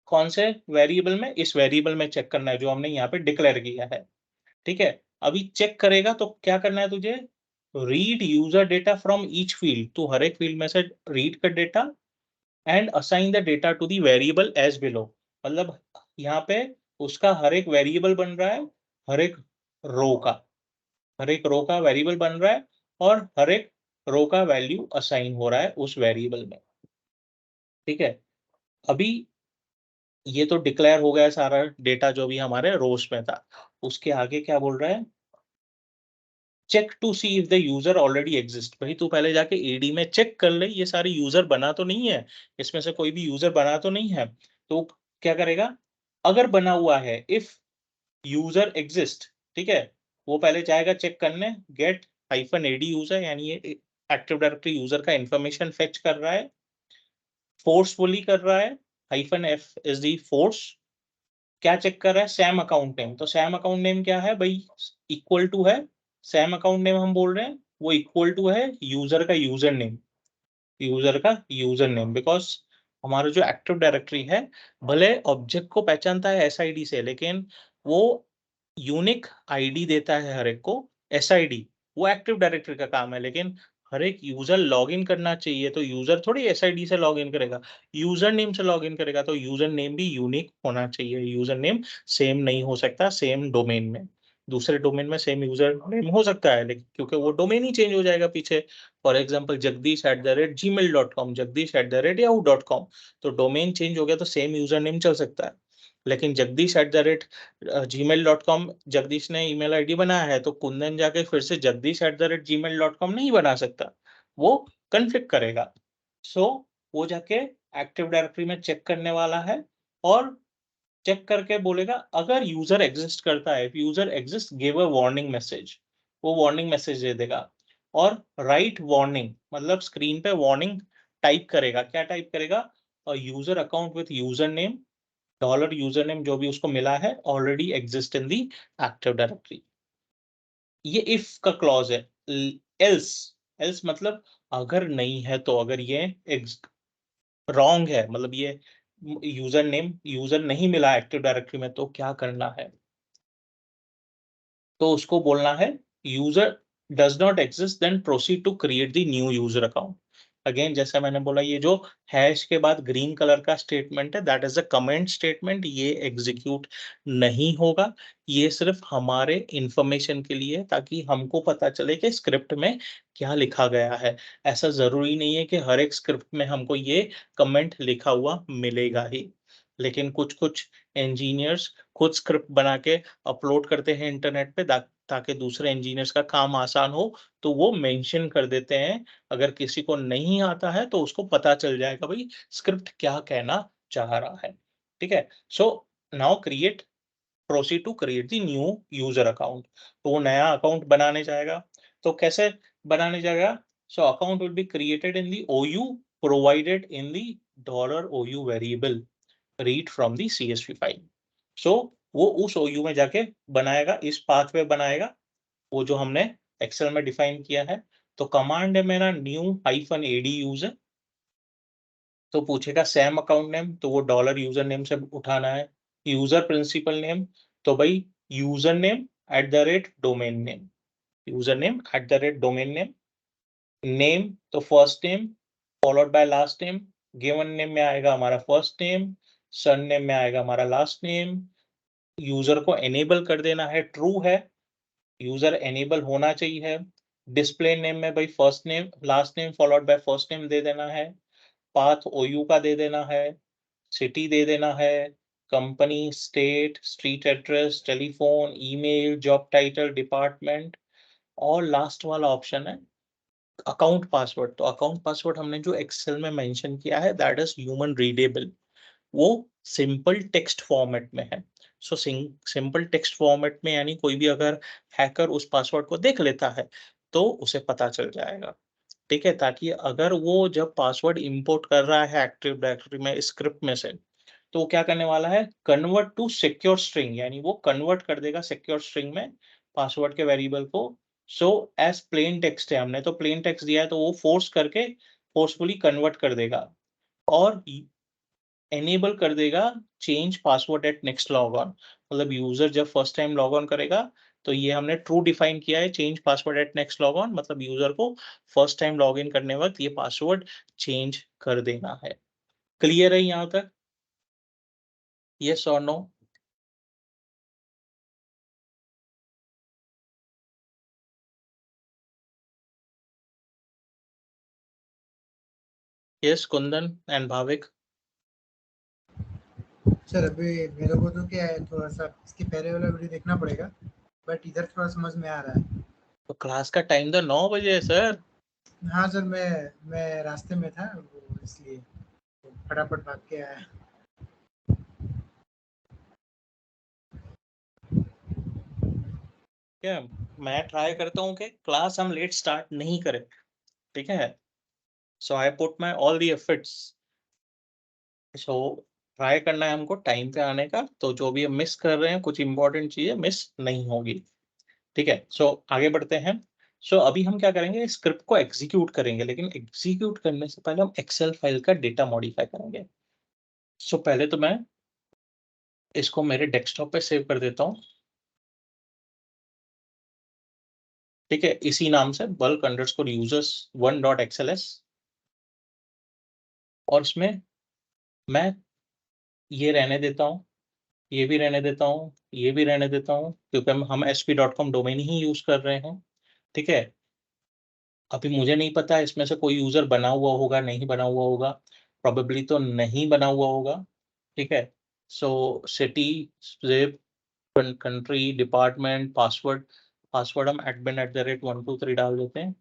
कौन से वेरिएबल में, इस वेरिएबल में चेक करना है जो हमने यहाँ पे डिक्लेयर किया है। ठीक है, अभी चेक करेगा तो क्या करना है तुझे, read user data from each field, तू हर एक फील्ड में से रीड कर data, and assign the data to the variable as below, मतलब यहाँ पे उसका हर एक वेरिएबल बन रहा है, हर एक रो का, हर एक रो का वेरिएबल बन रहा है, और हर एक रो का वैल्यू असाइन हो रहा है उस वेरिएबल में। ठीक है, अभी ये तो डिक्लेयर हो गया सारा डेटा जो भी हमारे रोस में था। उसके आगे क्या बोल रहा है, check to see if the user already exist. भाई तू पहले जाके एडी में चेक कर ले, ये सारे यूजर बना तो नहीं है, इसमें से कोई भी यूजर बना तो नहीं है। तो क्या करेगा, अगर बना हुआ है, इफ यूजर एग्जिस्ट, ठीक है, वो पहले जाएगा चेक करने, गेट -AD यूजर, यानी ये एक्टिव डायरेक्टरी यूजर का इंफॉर्मेशन फेच कर रहा है, फोर्सफुली कर रहा है, -F इज दी फोर्स। क्या चेक कर रहा है, सैम अकाउंट नेम, तो सैम अकाउंट नेम क्या है भाई, इक्वल टू है, सैम अकाउंट नेम हम बोल रहे हैं वो इक्वल टू है यूजर का यूजर नेम, यूजर का यूजर नेम, बिकॉज हमारा जो एक्टिव डायरेक्टरी है, भले ऑब्जेक्ट को पहचानता है SID से, लेकिन वो यूनिक आईडी देता है हर एक को, SID, वो एक्टिव डायरेक्टरी का काम है, लेकिन हर एक यूजर लॉगिन करना चाहिए, तो यूजर थोड़ी SID से लॉगिन करेगा, यूजर नेम से लॉगिन करेगा, तो यूजर नेम भी यूनिक होना चाहिए, यूजर नेम सेम नहीं हो सकता सेम डोमेन में, दूसरे डोमेन में सेम यूजर नेम हो सकता है, लेकिन क्योंकि वो डोमेन ही चेंज हो जाएगा पीछे। फॉर एग्जाम्पल jagdish@gmail.com, jagdish@yahoo.com, तो डोमेन चेंज हो गया तो सेम यूजर नेम चल सकता है, लेकिन jagdish@gmail.com जगदीश ने ईमेल आईडी बनाया है, तो कुंदन जाके फिर से jagdish@gmail.com नहीं बना सकता, वो कॉन्फ्लिक्ट करेगा। सो वो जाके एक्टिव डायरेक्टरी में चेक करने वाला है और चेक करके बोलेगा अगर यूजर एग्जिस्ट करता है, if user exist give a warning message, वो वार्निंग मैसेज दे देगा। और राइट वार्निंग मतलब स्क्रीन पे वार्निंग टाइप करेगा, क्या टाइप करेगा, user account with user name dollar user name जो भी उसको मिला है already exist in the active directory. ये इफ का क्लॉज है। एल्स एल्स मतलब अगर नहीं है, तो अगर ये रॉन्ग है, मतलब ये यूजर नहीं मिला एक्टिव डायरेक्टरी में, तो क्या करना है, तो उसको बोलना है user does not exist then proceed to create the new user account. Again जैसा मैंने बोला, ये जो हैश के बाद ग्रीन कलर का स्टेटमेंट है that is a comment statement, ये एग्जीक्यूट नहीं होगा। ये सिर्फ हमारे इंफॉर्मेशन के लिए, ताकि हमको पता चले कि स्क्रिप्ट में क्या लिखा गया है। ऐसा जरूरी नहीं है कि हर एक स्क्रिप्ट में हमको ये कमेंट लिखा हुआ मिलेगा ही, लेकिन कुछ कुछ इंजीनियर्स खुद स्क्रिप्ट बना के अपलोड करते हैं इंटरनेट पे, ताकि दूसरे इंजीनियर्स का काम आसान हो, तो वो मेंशन कर देते हैं। अगर किसी को नहीं आता है तो उसको पता चल जाएगा भाई स्क्रिप्ट क्या कहना चाह रहा है। ठीक है, so now proceed to create the new user account. तो वो नया अकाउंट बनाने जाएगा। तो कैसे बनाने जाएगा, so account will be created in the OU provided in the $OU variable read from the CSV file. So वो उस OU में जाके बनाएगा, इस पाथ पे बनाएगा, वो जो हमने एक्सेल में डिफाइन किया है। तो कमांड है मेरा न्यू हाइफन AD यूजर, तो पूछेगा सैम अकाउंट नेम, तो वो डॉलर यूजर नेम से उठाना है। यूजर प्रिंसिपल नेम, तो भाई user name at the rate domain name, user name at the rate domain name. Name तो first name followed by last name, given name में आएगा हमारा फर्स्ट नेम, सरनेम में आएगा हमारा लास्ट नेम। यूजर को एनेबल कर देना है, ट्रू है, यूजर एनेबल होना चाहिए। डिस्प्ले नेम में भाई first name last name followed by first name दे देना है। पाथ OU का दे देना है, सिटी दे देना है, company, state, street address, telephone, email, job title, department. और लास्ट वाला ऑप्शन है अकाउंट पासवर्ड। तो अकाउंट पासवर्ड हमने जो एक्सेल में मेंशन किया है दैट इज ह्यूमन रीडेबल, वो सिंपल टेक्स्ट फॉर्मेट में है। सो सिंपल टेक्स्ट फॉर्मेट में यानी कोई भी अगर हैकर उस पासवर्ड को देख लेता है तो उसे पता चल जाएगा। ठीक है, ताकि अगर वो जब पासवर्ड इंपोर्ट कर रहा है एक्टिव डायरेक्टरी में स्क्रिप्ट में से, तो वो क्या करने वाला है, कन्वर्ट टू सिक्योर स्ट्रिंग, यानी वो कन्वर्ट कर देगा सिक्योर स्ट्रिंग में पासवर्ड के वेरिएबल को। सो एज प्लेन टेक्स्ट है, हमने तो प्लेन टेक्स्ट दिया है, तो वो फोर्स करके फोर्सफुली कन्वर्ट कर देगा और एनेबल कर देगा change password at next log on. मतलब यूजर जब फर्स्ट टाइम लॉग ऑन करेगा, तो ये हमने ट्रू डिफाइन किया है, change password at next log on, मतलब यूजर को फर्स्ट टाइम लॉग इन करने वक्त ये पासवर्ड चेंज कर देना है। क्लियर है यहाँ तक, यस और no? Yes Kundan and Bhavik. Sir अभी मेरे को तो क्या है, थोड़ा सा इसके पहले वाला वीडियो देखना पड़ेगा, बट इधर थोड़ा समझ में आ रहा है। तो क्लास का टाइम तो 9 बजे है सर। हाँ सर, मैं रास्ते में था, वो इसलिए तो फटाफट भाग के आया। क्या, मैं ट्राई करता हूँ कि क्लास हम लेट स्टार्ट नहीं करें। ठीक है, so I put my all the efforts. So try करना है हमको टाइम पे आने का, तो जो भी हम मिस कर रहे हैं कुछ इंपॉर्टेंट चीजें मिस नहीं होगी। ठीक है, सो आगे बढ़ते हैं। सो अभी हम क्या करेंगे, स्क्रिप्ट को एग्जीक्यूट करेंगे, लेकिन एग्जीक्यूट करने से पहले हम एक्सेल फाइल का डेटा मॉडिफाई करेंगे। सो पहले तो मैं इसको मेरे डेस्कटॉप पे सेव कर देता हूँ। ठीक है, इसी नाम से बल्क अंडरस्कोर यूजर्स 1.xls, और इसमें मैं ये रहने देता हूँ, ये भी रहने देता हूँ, ये भी रहने देता हूँ, क्योंकि हम sp.com डोमेन ही यूज कर रहे हैं। ठीक है, अभी मुझे नहीं पता इसमें से कोई यूजर बना हुआ होगा नहीं बना हुआ होगा, प्रोबेबली तो नहीं बना हुआ होगा। ठीक है, so city, zip, country, department, password हम admin@123 डाल देते हैं।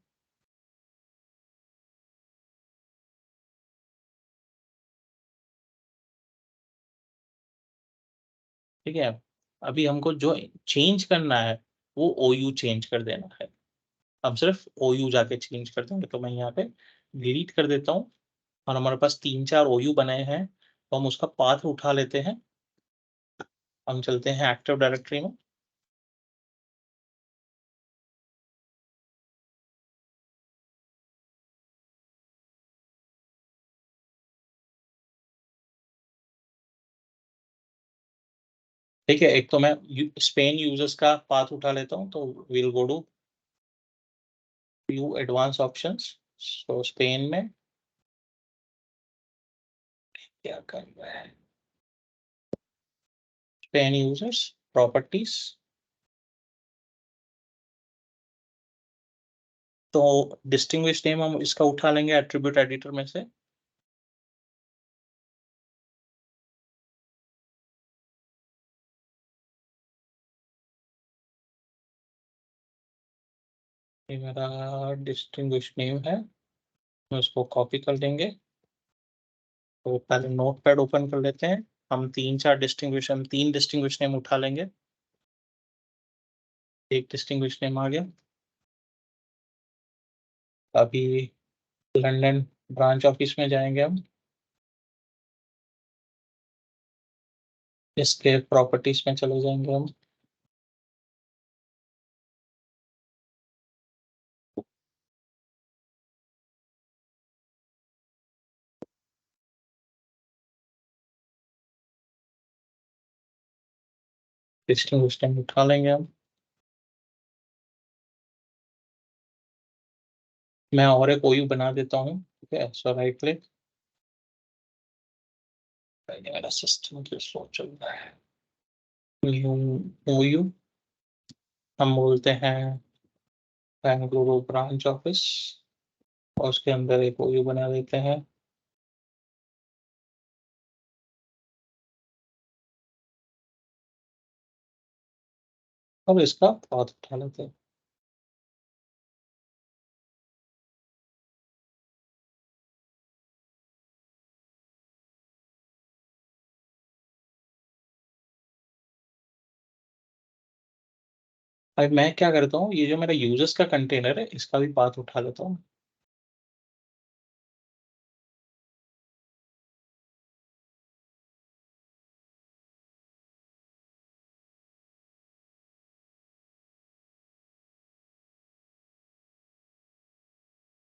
ठीक है, अभी हमको जो चेंज करना है वो OU चेंज कर देना है। हम सिर्फ OU जाके चेंज कर देंगे, तो मैं यहाँ पे डिलीट कर देता हूँ और हमारे पास 3-4 OU बनाए हैं, तो हम उसका पाथ उठा लेते हैं। हम चलते हैं एक्टिव डायरेक्टरी में। ठीक है, एक तो मैं स्पेन यूजर्स का पाथ उठा लेता हूँ, तो will go to view advance options. So Spain में क्या करना है, स्पेन यूजर्स, प्रॉपर्टीज। तो डिस्टिंग्विश नेम हम इसका उठा लेंगे एट्रीब्यूट एडिटर में से। ये मेरा डिस्टिंग्विश नेम है, मैं उसको कॉपी कर लेंगे। तो पहले नोटपैड ओपन कर लेते हैं। हम 3 डिस्टिंग्विश नेम उठा लेंगे। एक डिस्टिंग्विश नेम आ गया। अभी लंदन ब्रांच ऑफिस में जाएंगे हम। इसके प्रॉपर्टीज में चले जाएंगे हम। डिस्टिंग्विश नेम उठा लेंगे हम। मैं और एक OU बना देता हूँ। ठीक है, सो राइट क्लिक। मेरा सिस्टम क्यों स्लो चल रहा है। न्यू OU हम बोलते हैं बेंगलुरु ब्रांच ऑफिस, और उसके अंदर एक OU बना देते हैं। अब इसका पाथ उठा लेते हैं। अब मैं क्या करता हूँ, ये जो मेरा यूजर्स का कंटेनर है इसका भी पाथ उठा लेता हूँ।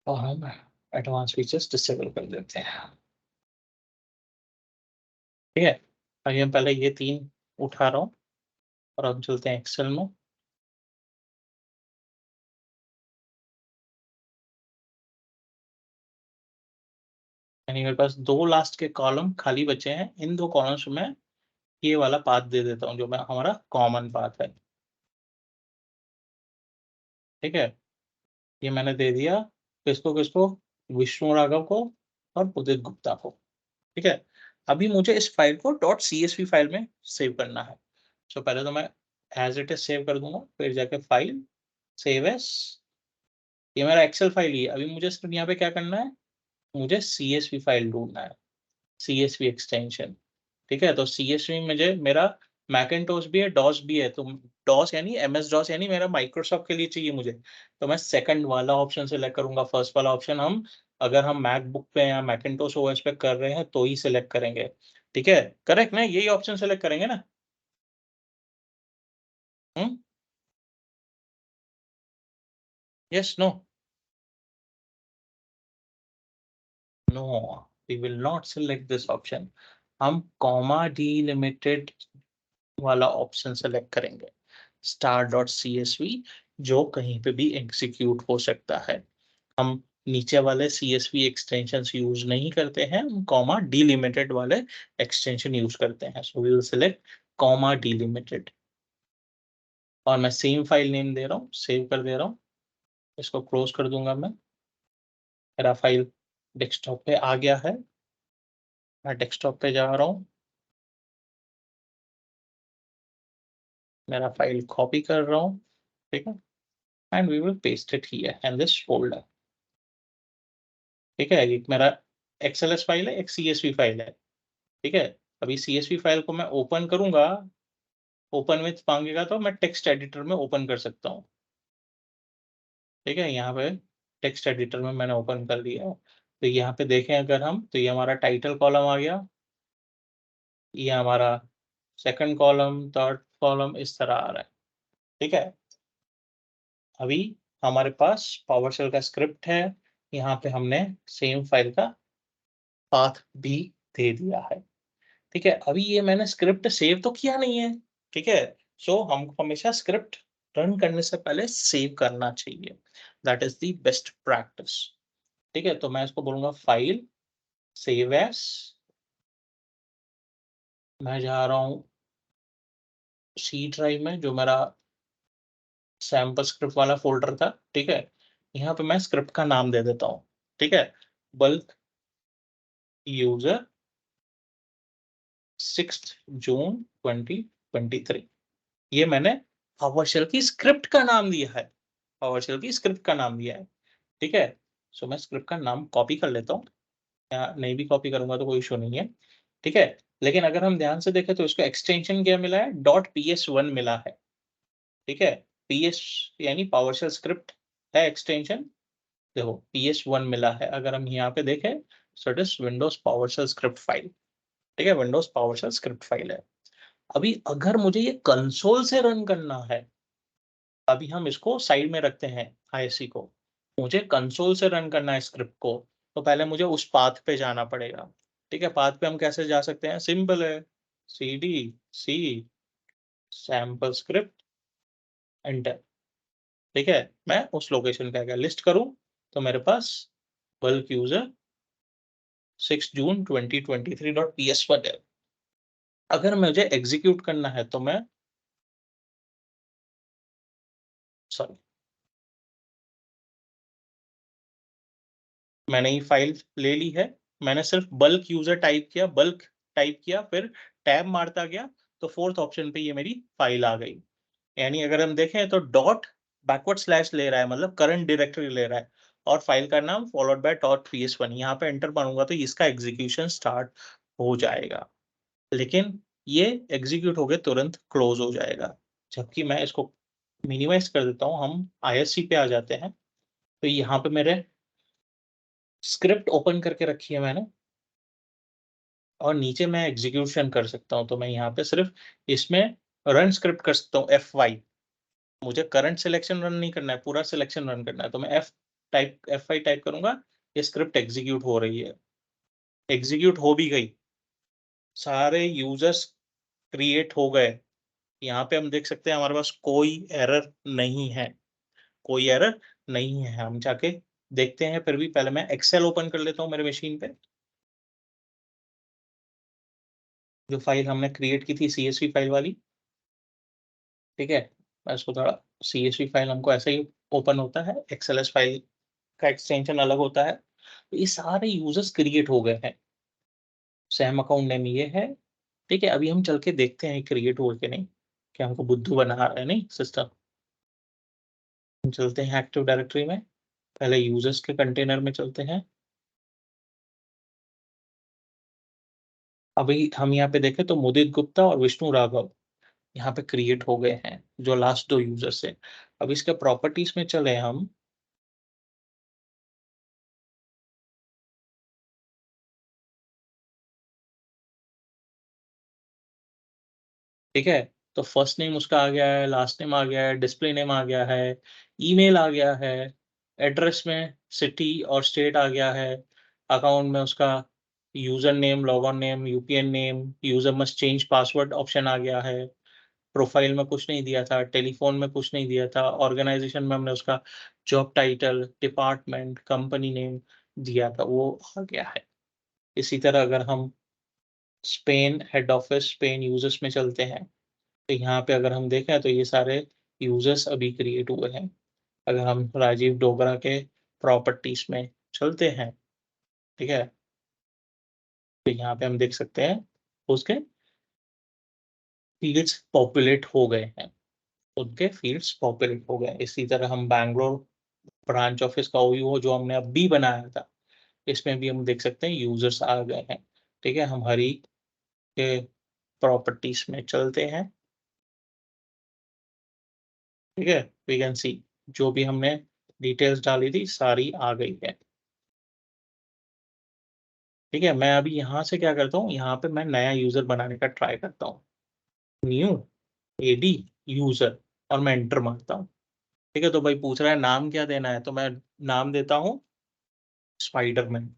और हम एडवांस फीचर्स डिसेबल कर देते हैं। ठीक है, अभी हम पहले ये 3 उठा रहा हूँ और अब चलते हैं एक्सेल में। यानी मेरे पास 2 लास्ट के कॉलम खाली बचे हैं। इन 2 कॉलम्स में ये वाला पाथ दे देता हूँ जो मैं हमारा कॉमन पाथ है। ठीक है, ये मैंने दे दिया। किसको किसको, विष्णु राघव को और उदित गुप्ता को। ठीक है, अभी मुझे इस फाइल को .csv फाइल में सेव करना है। सो पहले तो मैं एज इट इज सेव कर दूंगा, फिर जाके फाइल, सेव एस। ये मेरा एक्सेल फाइल ही है। अभी मुझे सिर्फ यहाँ पे क्या करना है, मुझे CSV फाइल ढूंढना है, CSV एक्सटेंशन। ठीक है, तो CSV में मुझे मेरा मैकिन्टोश भी है, डॉस भी है। तो डॉस यानी MS डॉस यानी मेरा माइक्रोसॉफ्ट के लिए चाहिए मुझे, तो मैं सेकंड वाला ऑप्शन सेलेक्ट करूंगा। फर्स्ट वाला ऑप्शन हम अगर हम मैकबुक पे या मैकिन्टोश OS पे कर रहे हैं तो ही सिलेक्ट करेंगे। ठीक है, करेक्ट ना, यही ऑप्शन सेलेक्ट करेंगे ना। Hmm, yes, no, no, we will not select this option. हम कॉमा डिलिमिटेड वाला ऑप्शन सेलेक्ट करेंगे, star.csv, जो कहीं पे भी एग्जीक्यूट हो सकता है। हम नीचे वाले CSV एक्सटेंशंस यूज नहीं करते हैं, हम कॉमा डिलिमिटेड वाले एक्सटेंशन यूज करते हैं। So we will select comma delimited और मैं सेम फाइल नेम दे रहा हूँ, सेव कर दे रहा हूँ। इसको क्लोज कर दूंगा मैं। मेरा फाइल डेस्कटॉप पे आ गया है। मैं डेस्कटॉप पे जा रहा हूँ। मेरा फाइल कॉपी कर रहा हूँ, ठीक है, and we will paste it here in this folder. ठीक है, एक मेरा एक्सएलएस फाइल है, एक सीएसवी फाइल है। ठीक है, अभी सीएसवी फाइल को मैं ओपन करूंगा, ओपन विथ मांगेगा तो मैं टेक्स्ट एडिटर में ओपन कर सकता हूँ। ठीक है, यहाँ पे टेक्स्ट एडिटर में मैंने ओपन कर लिया है। तो यहाँ पे देखें अगर हम, तो ये हमारा टाइटल कॉलम आ गया, ये हमारा सेकंड कॉलम, थर्ड कॉलम इस तरह आ रहा है। ठीक है, अभी हमारे पास पावरशेल का स्क्रिप्ट है, यहाँ पे हमने सेम फाइल का पाथ भी दे दिया है। ठीक है, अभी ये मैंने स्क्रिप्ट सेव तो किया नहीं है। ठीक है, सो हमको हमेशा स्क्रिप्ट रन करने से पहले सेव करना चाहिए, that is the best practice. ठीक है, तो मैं इसको बोलूंगा फाइल सेव एस, मैं जा रहा हूँ सी ड्राइव में जो मेरा सैम्पल स्क्रिप्ट वाला फोल्डर था। ठीक है, यहाँ पे मैं स्क्रिप्ट का नाम दे देता हूँ। ठीक है, बल्क यूजर 6 जून 2023, ये मैंने पावरशेल की स्क्रिप्ट का नाम दिया है, पावरशेल की स्क्रिप्ट का नाम दिया है। ठीक है, सो मैं स्क्रिप्ट का नाम कॉपी कर लेता हूँ, या नहीं भी कॉपी करूंगा तो कोई इशू नहीं है। ठीक है, लेकिन अगर हम ध्यान से देखें तो इसको एक्सटेंशन क्या मिला है, .ps1 मिला है। ठीक है, पीएस यानी पावरशेल स्क्रिप्ट है एक्सटेंशन, देखो PS1 मिला है। अगर हम यहाँ पे देखें, so it is Windows PowerShell script file. ठीक है, विंडोज पावरशेल स्क्रिप्ट फाइल है। अभी अगर मुझे ये कंसोल से रन करना है, अभी हम इसको साइड में रखते हैं आईएससी को, मुझे कंसोल से रन करना है स्क्रिप्ट को, तो पहले मुझे उस पाथ पे जाना पड़ेगा। ठीक है, पाथ पे हम कैसे जा सकते हैं, सिंपल है, cd c sample script enter. ठीक है, मैं उस लोकेशन पे अगर लिस्ट करूं तो मेरे पास बल्क यूजर 6 जून 2023.ps1 है। अगर मुझे एग्जीक्यूट करना है तो मैं, सॉरी, मैंने ये फाइल ले ली है, मैंने सिर्फ बल्क यूजर टाइप किया, बल्क टाइप किया, फिर टैब मारता गया, तो फोर्थ ऑप्शन पे ये मेरी फाइल आ गई। यानी अगर हम देखें तो डॉट बैकवर्ड स्लैश ले रहा है, मतलब करंट डायरेक्टरी ले रहा है, और फाइल का नाम फॉलोड बाय .ps1, यहाँ पे एंटर मारूंगा तो इसका एग्जीक्यूशन स्टार्ट हो जाएगा, लेकिन ये एग्जीक्यूट होके तुरंत क्लोज हो जाएगा। जबकि मैं इसको मिनिमाइज कर देता हूँ, हम आईएससी पे आ जाते हैं, तो यहाँ पे मेरे स्क्रिप्ट ओपन करके रखी है मैंने, और नीचे मैं एग्जीक्यूशन कर सकता हूँ, तो मैं यहाँ पे सिर्फ इसमें रन स्क्रिप्ट कर सकता हूँ F5। मुझे करंट सिलेक्शन रन नहीं करना है, पूरा सिलेक्शन रन करना है, तो मैं F5 टाइप करूंगा, ये स्क्रिप्ट एग्जीक्यूट हो रही है, एग्जीक्यूट हो भी गई, सारे यूजर्स क्रिएट हो गए। यहाँ पे हम देख सकते हैं हमारे पास कोई एरर नहीं है, कोई एरर नहीं है। हम जाके देखते हैं, फिर भी पहले मैं एक्सेल ओपन कर लेता हूँ मेरे मशीन पे, जो फाइल हमने क्रिएट की थी सीएसवी फाइल वाली। ठीक है, मैं इसको थोड़ा, सीएसवी फाइल हमको ऐसे ही ओपन होता है, एक्सएलएस फाइल का एक्सटेंशन अलग होता है। तो ये सारे यूजर्स क्रिएट हो गए हैं, सैम अकाउंट नेम ये है। ठीक है, अभी हम चल के देखते हैं क्रिएट हुए कि नहीं, क्या हमको बुद्धू बना रहा है नहीं सिस्टम। हम चलते हैं एक्टिव डायरेक्टरी में, पहले यूजर्स के कंटेनर में चलते हैं। अभी हम यहाँ पे देखें तो मुदित गुप्ता और विष्णु राघव यहाँ पे क्रिएट हो गए हैं, जो लास्ट दो यूजर्स है। अब इसके प्रॉपर्टीज में चले हम, ठीक है, तो फर्स्ट नेम उसका आ गया है, लास्ट नेम आ गया है, डिस्प्ले नेम आ गया है, ईमेल आ गया है, एड्रेस में सिटी और स्टेट आ गया है, अकाउंट में उसका user name, logon name, UPN name, user must change password option आ गया है, प्रोफाइल में कुछ नहीं दिया था, टेलीफोन में कुछ नहीं दिया था, ऑर्गेनाइजेशन में हमने उसका job title, department, company name दिया था, वो आ गया है। इसी तरह अगर हम Spain head office, Spain users में चलते हैं, तो यहाँ पे अगर हम देखें तो ये सारे यूजर्स अभी क्रिएट हुए हैं। अगर हम राजीव डोगरा के प्रॉपर्टीज में चलते हैं, ठीक है, तो यहाँ पे हम देख सकते हैं उसके फील्ड्स पॉपुलेट हो गए हैं। उनके फील्ड्स पॉपुलेट हो गए। इसी तरह हम बैंगलोर ब्रांच ऑफिस का OU जो हमने अभी बनाया था, इसमें भी हम देख सकते हैं यूजर्स आ गए हैं। ठीक है, हम हरी के प्रॉपर्टीज में चलते हैं। ठीक है, वी कैन सी जो भी हमने डिटेल्स डाली थी सारी आ गई है। ठीक है, मैं अभी यहाँ से क्या करता हूँ, यहाँ पे मैं नया यूजर बनाने का ट्राई करता हूँ, न्यू AD यूजर, और मैं एंटर मारता हूँ। ठीक है, तो भाई पूछ रहा है नाम क्या देना है, तो मैं नाम देता हूँ स्पाइडरमैन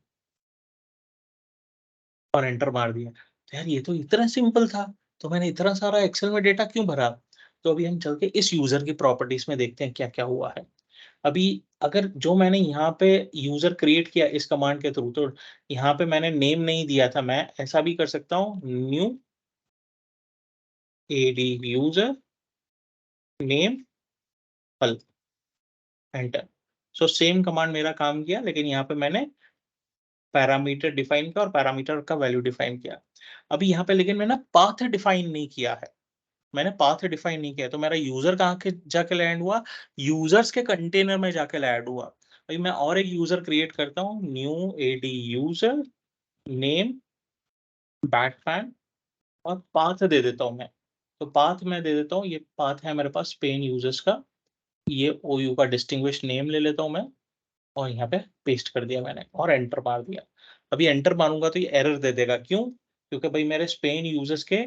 और एंटर मार दिया। तो यार ये तो इतना सिंपल था, तो मैंने इतना सारा एक्सेल में डेटा क्यों भरा। तो अभी हम चल के इस यूजर की प्रॉपर्टीज में देखते हैं क्या क्या हुआ है। अभी अगर जो मैंने यहाँ पे यूजर क्रिएट किया इस कमांड के थ्रू, तो यहाँ पे मैंने नेम नहीं दिया था, मैं ऐसा भी कर सकता हूँ, न्यू AD यूजर नेम हल, एंटर। सो सेम कमांड मेरा काम किया, लेकिन यहाँ पे मैंने पैरामीटर डिफाइन किया और पैरामीटर का वैल्यू डिफाइन किया। अभी यहाँ पे लेकिन मैंने पाथ डिफाइन नहीं किया है, मैंने पाथ डिफाइन नहीं किया, तो मेरा यूजर कहाँ के जाके लैंड हुआ, यूजर्स के कंटेनर में जाके लैंड हुआ। अभी मैं और एक यूजर क्रिएट करता हूँ, new AD user name Batman, और पाथ दे देता हूँ मैं। तो पाथ मैं दे देता हूँ, ये पाथ है मेरे पास पेन यूजर्स का, ये OU का डिस्टिंग्विश नेम ले लेता हूँ मैं, और यहाँ पे पेस्ट कर दिया मैंने और एंटर मार दिया। अभी एंटर मारूंगा तो ये एरर दे देगा, क्यों, क्योंकि भाई मेरे स्पेन यूजर्स के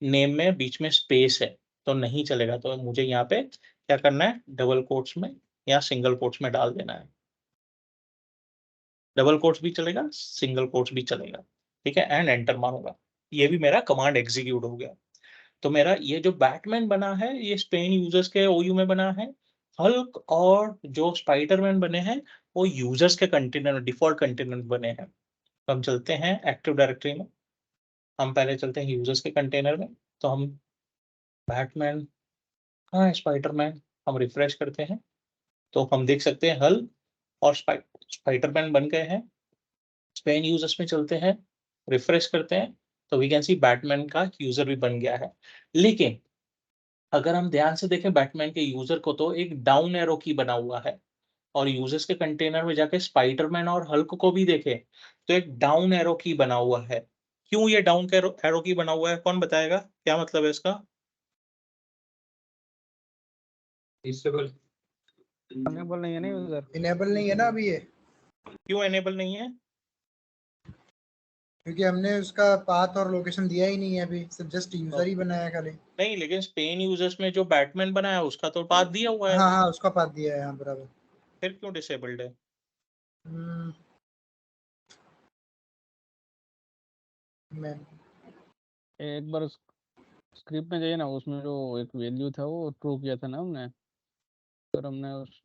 नेम में बीच में स्पेस है, तो नहीं चलेगा। तो मुझे यहाँ पे क्या करना है, डबल कोट्स में या सिंगल कोट्स में डाल देना है। डबल कोट्स भी चलेगा, सिंगल कोट्स भी चलेगा। ठीक है, एंड एंटर मारूंगा, ये भी मेरा कमांड एग्जीक्यूट हो गया। तो मेरा ये जो बैटमैन बना है ये स्पेन यूजर्स के OU में बना है, हल्क और जो स्पाइडरमैन बने हैं वो यूजर्स के कंटेनर, डिफॉल्ट कंटेनर बने हैं। तो हम चलते हैं एक्टिव डायरेक्टरी में, हम पहले चलते हैं यूजर्स के कंटेनर में। तो हम बैटमैन, हाँ स्पाइडरमैन, हम रिफ्रेश करते हैं तो हम देख सकते हैं हल्क और स्पाइडरमैन बन गए हैं। स्पेन यूजर्स में चलते हैं, रिफ्रेश करते हैं, तो वी कैन सी बैटमैन का यूजर भी बन गया है। लेकिन अगर हम ध्यान से देखें बैटमैन के यूजर को, तो एक डाउन एरो की बना हुआ है, और यूजर्स के कंटेनर में जाके स्पाइडरमैन और हल्क को भी देखें तो एक डाउन एरो की बना हुआ है। क्यों ये डाउन एरो की बना हुआ है, कौन बताएगा, क्या मतलब है इसका। इनेबल नहीं है ना यूजर, इनेबल नहीं है ना अभी ये, क्यों एनेबल नहीं है, क्योंकि हमने उसका पाथ और लोकेशन दिया ही नहीं है अभी, सिर्फ जस्ट यूजर ही बनाया खाली। नहीं लेकिन स्पेन यूजर्स में जो बैटमैन बनाया उसका तो पाथ दिया हुआ है, हाँ हाँ, उसका पाथ दिया है, हाँ बराबर। फिर क्यों डिसेबल्ड है। हम्म, मैं एक बार स्क्रिप्ट में जाइए ना, उसमें जो एक वैल्यू था वो ट्रू किया था ना हमने, फिर हमने उस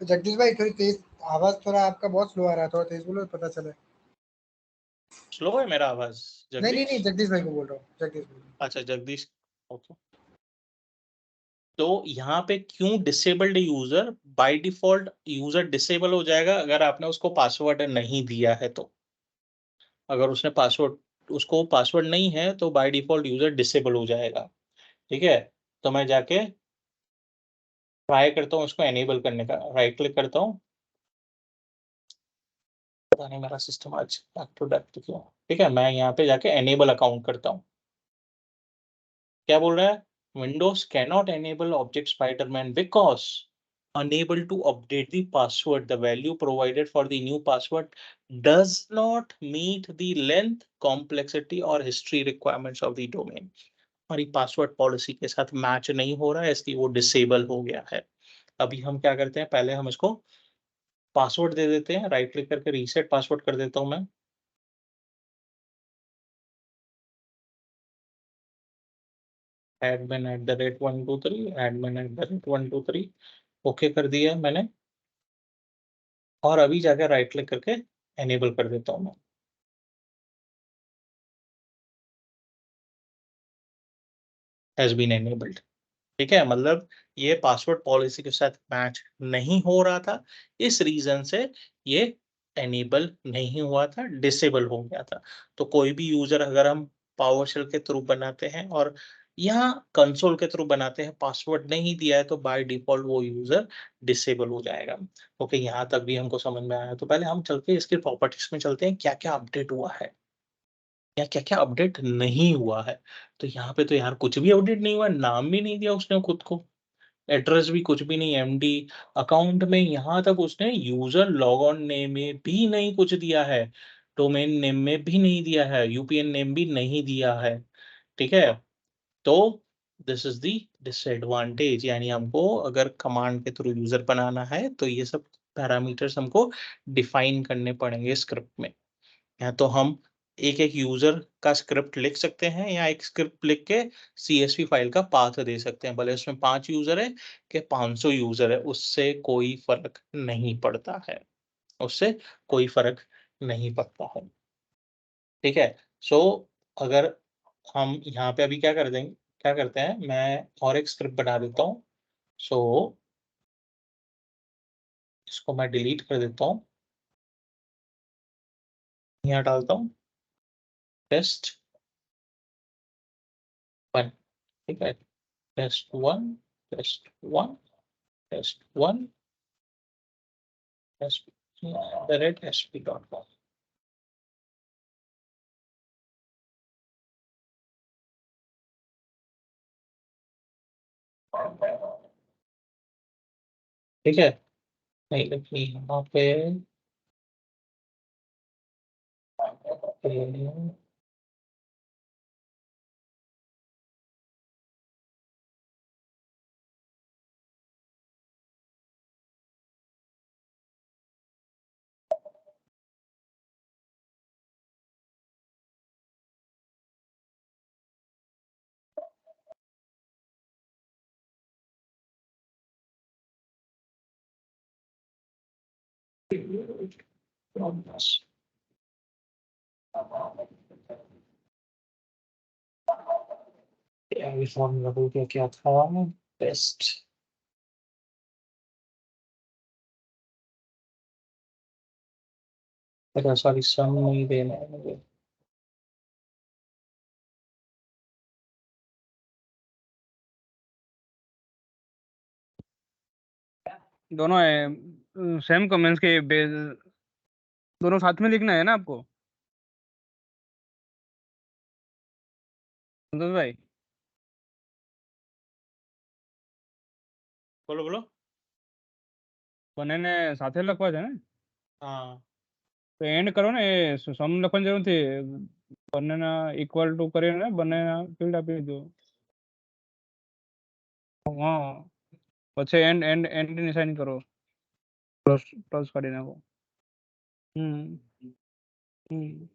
तो जगदीश भाई थोड़ी तेज आवाज, थोड़ा आपका बहुत स्लो आ रहा है, थोड़ा तेज बोलो तो पता चले। स्लो है मेरा आवाज नहीं नहीं जगदीश। नहीं, जगदीश भाई को बोल रहा हूँ, जगदीश भाई। अच्छा जगदीश, ओके। तो यहाँ पे क्यों disabled user, by default user disable हो जाएगा अगर आपने उसको पासवर्ड नहीं दिया है। तो अगर उसने पासवर्ड, उसको पासवर्ड नहीं है तो बाय डिफॉल्ट यूजर डिसेबल हो जाएगा। ठीक है, तो मैं जाके ट्राई करता हूँ उसको एनेबल करने का, राइट क्लिक करता हूँ, पता नहीं मेरा सिस्टम आज बैक टू बैक क्यों। ठीक है, मैं यहाँ पे जाके एनेबल अकाउंट करता हूँ। क्या बोल रहा है, Windows cannot enable object Spiderman because unable to update the password, the value provided for the new password does not meet the length, complexity or history requirements of the domain। हमारी पासवर्ड पॉलिसी के साथ मैच नहीं हो रहा है, इसलिए वो डिसेबल हो गया है। अभी हम क्या करते हैं, पहले हम इसको पासवर्ड दे देते हैं, राइट क्लिक करके रीसेट पासवर्ड कर देता हूं मैं। admin@123, admin@123, ओके कर दिया है मैंने, और अभी जाकर राइट क्लिक करके एनेबल कर देता हूं मैं। Has been enabled. ठीक है, मतलब ये पासवर्ड पॉलिसी के साथ मैच नहीं हो रहा था, इस रीजन से ये एनेबल नहीं हुआ था, डिसेबल हो गया था। तो कोई भी यूजर अगर हम पावर शेल के थ्रू बनाते हैं और यहाँ कंसोल के थ्रू बनाते हैं, पासवर्ड नहीं दिया है तो बाय डिफॉल्ट वो यूजर डिसेबल हो जाएगा। ओके, यहाँ तक भी हमको समझ में आया। तो पहले हम चलते हैं इसकी प्रॉपर्टीज में, चलते हैं क्या क्या अपडेट हुआ है या क्या क्या अपडेट नहीं हुआ है। तो यहाँ पे तो यार कुछ भी अपडेट नहीं हुआ, नाम भी नहीं दिया उसने खुद को, एड्रेस भी कुछ भी नहीं, एमडी अकाउंट में, यहाँ तक उसने यूजर लॉग ऑन नेम में भी नहीं कुछ दिया है, डोमेन नेम में भी नहीं दिया है, यूपीएन नेम भी नहीं दिया है। ठीक है, तो दिस इज दी डिसएडवांटेज, यानी हमको अगर कमांड के थ्रू यूजर बनाना है तो ये सब पैरामीटर्स हमको डिफाइन करने पड़ेंगे स्क्रिप्ट में। या तो हम एक एक यूजर का स्क्रिप्ट लिख सकते हैं या एक स्क्रिप्ट लिख के सीएसवी फाइल का पाथ दे सकते हैं, भले उसमें 5 यूजर है कि 500 यूजर है, उससे कोई फर्क नहीं पड़ता है, उससे कोई फर्क नहीं पड़ता है। ठीक है, सो अगर हम यहाँ पे अभी क्या कर देंगे, क्या करते हैं, मैं और एक स्क्रिप्ट बना देता हूँ। सो इसको मैं डिलीट कर देता हूँ, यहाँ डालता हूँ टेस्ट 1। ठीक है, टेस्ट 1, टेस्ट 1, टेस्ट 1, sp@sp.com। ठीक है, नहीं लिखनी यहाँ पे, फॉर्मूला बोल के क्या था, टेस्ट। अच्छा सॉरी, सम नहीं देना है मुझे। दोनों है सेम कमेंट्स के बेस, दोनों साथ में लिखना है ना आपको संतोष भाई? बोलो बोलो। બંનેને સાથે લખવા છે ને? हाँ તો એન્ડ કરો ને, એ સમ લખવાની જરૂર નથી, બંનેના ઇક્વલ ટુ કરીને બંનેના ફિલ્ડ આપી દો. હા, પછી એન્ડ એન્ડ એન્ડ ની સાઇન કરો, પ્લસ પ્લસ કાઢી નાખો. હમ હમ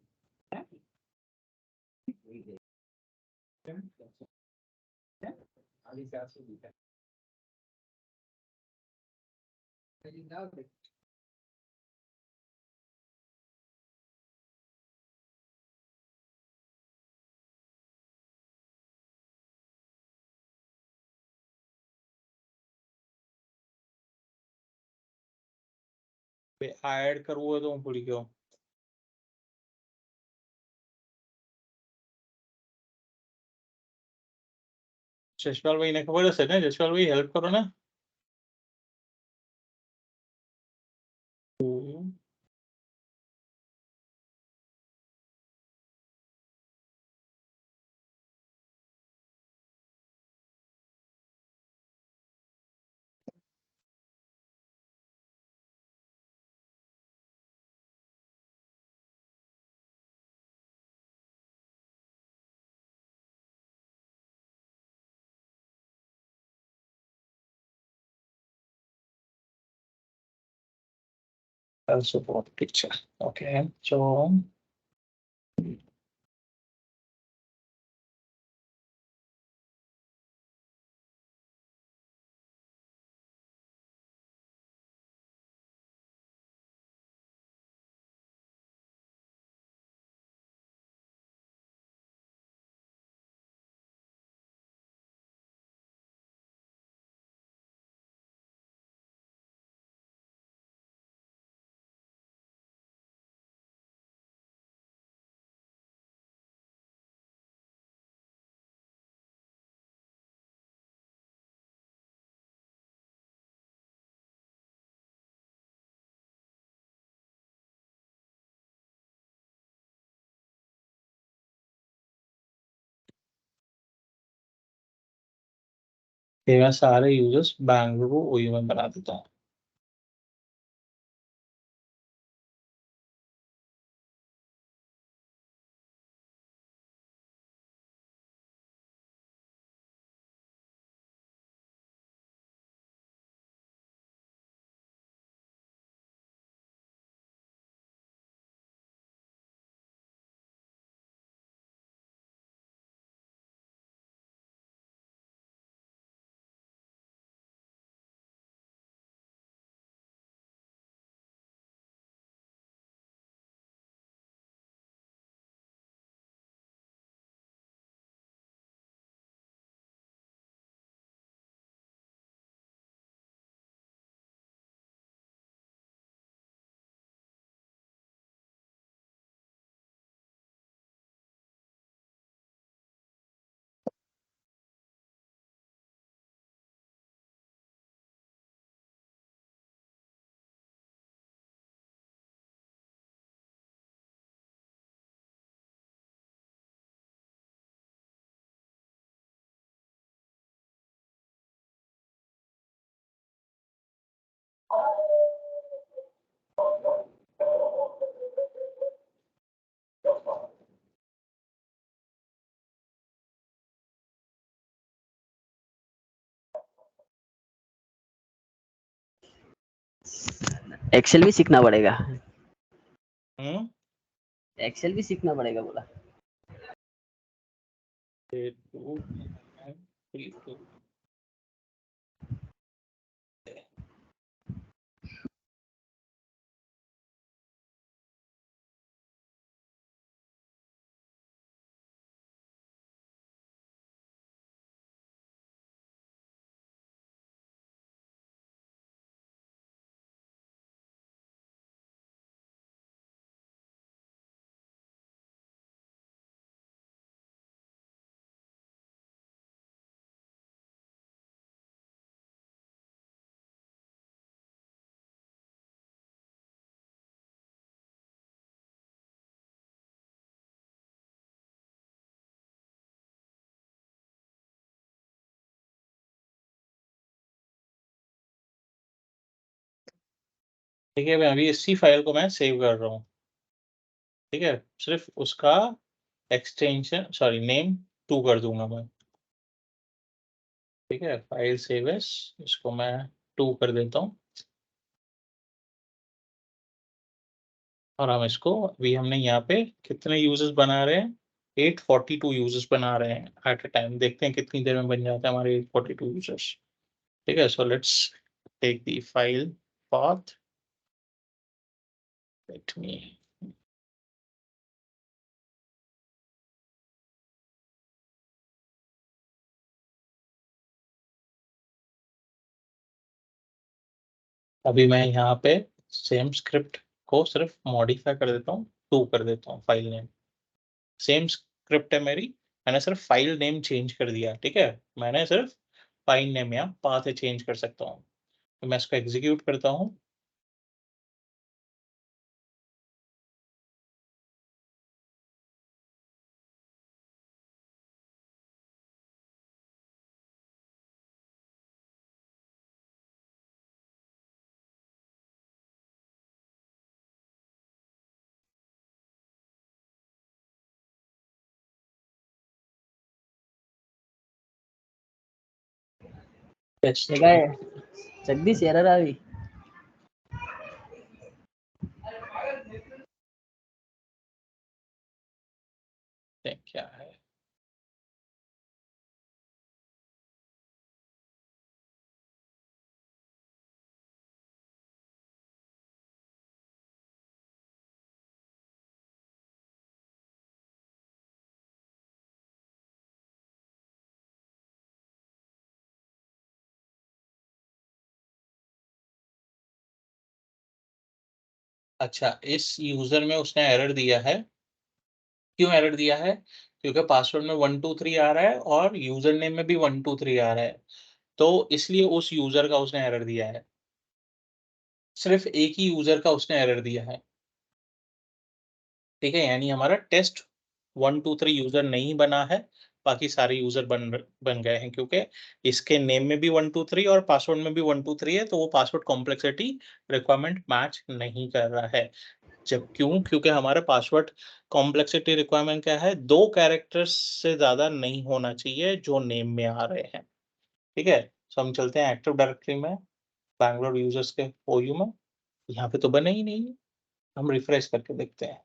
ऐड करવું હોય તો હું ભૂલી ગયો। જશપાલ ભાઈ ને ખબર હશે ને, જશપાલ ભાઈ હેલ્પ કરો ને। support picture, okay, so ये मैं सारे यूजर्स बैंगलोर को ओयू में बना देता हूँ। एक्सेल भी सीखना पड़ेगा। एक्सेल भी सीखना पड़ेगा बोला। 2 and 3 2 ठीक है, मैं अभी इसी फाइल को मैं सेव कर रहा हूँ। ठीक है, सिर्फ उसका एक्सटेंशन सॉरी नेम 2 कर दूंगा मैं। ठीक है, फाइल सेव एस, इसको मैं 2 कर देता हूँ। और हम इसको अभी हमने यहाँ पे कितने यूजर्स बना रहे हैं, 842 यूजर्स बना रहे हैं एट अ टाइम। देखते हैं कितनी देर में बन जाते हैं हमारे 842 यूजर्स। ठीक है, so let's take the file path. Let me अभी मैं यहाँ पे सेम स्क्रिप्ट को सिर्फ मॉडिफाई कर देता हूँ, 2 कर देता हूँ फाइल नेम। सेम स्क्रिप्ट है मेरी, मैंने सिर्फ फाइल नेम चेंज कर दिया। ठीक है, मैंने सिर्फ फाइल नेम या पाथ चेंज कर सकता हूँ। तो मैं इसको एग्जीक्यूट करता हूँ। जगदीश एरर આવી क्या है, अच्छा इस यूजर में उसने एरर दिया है। क्यों एरर दिया है? क्योंकि पासवर्ड में 123 आ रहा है और यूजर नेम में भी 123 आ रहा है, तो इसलिए उस यूजर का उसने एरर दिया है। सिर्फ एक ही यूजर का उसने एरर दिया है। ठीक है, यानी हमारा टेस्ट 123 यूजर नहीं बना है, बाकी सारे यूजर बन गए हैं, क्योंकि इसके नेम में भी 1 2 3 और पासवर्ड में भी 1 2 3 है, तो वो पासवर्ड कॉम्प्लेक्सिटी रिक्वायरमेंट मैच नहीं कर रहा है। जब क्योंकि हमारे पासवर्ड कॉम्प्लेक्सिटी रिक्वायरमेंट क्या है, 2 कैरेक्टर्स से ज्यादा नहीं होना चाहिए जो नेम में आ रहे हैं। ठीक है, तो हम चलते हैं एक्टिव डायरेक्टरी में, बैंगलोर यूजर्स के OU में। यहाँ पे तो बने ही नहीं है, हम रिफ्रेश करके देखते हैं।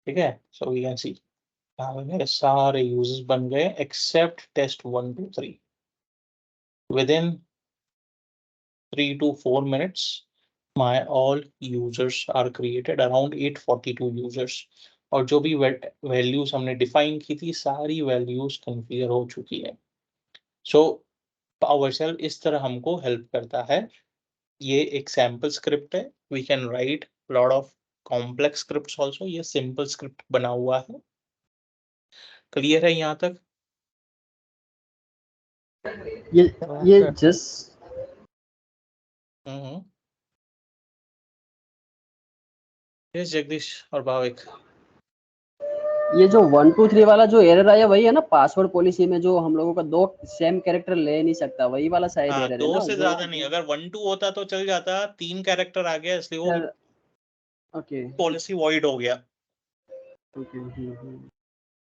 ठीक है, सो वी कैन सी यहाँ पे मेरे सारे यूजर्स बन गए accept test 1 2 3। Within 3 to 4 minutes, my all users are created, around 842 users, और जो भी वैल्यूज हमने डिफाइन की थी सारी वैल्यूज कॉन्फ़िगर हो चुकी है। सो PowerShell इस तरह हमको हेल्प करता है। ये एक सैम्पल स्क्रिप्ट है, we can write lot of complex scripts also. ये सिंपल स्क्रिप्ट बना हुआ है। क्लियर है यहाँ तक? ये जस्ट यस जगदीश और भाविक। ये जो 1 2 3 वाला जो एरर आया वही है ना, पासवर्ड पॉलिसी में जो हम लोगों का 2 सेम कैरेक्टर ले नहीं सकता, वही वाला शायद हाँ, एरर है 2 ना से जो। ज्यादा नहीं। अगर 1 2 होता तो चल जाता, 3 कैरेक्टर आ गया इसलिए वो ओके पॉलिसी वॉइड हो गया। ओके।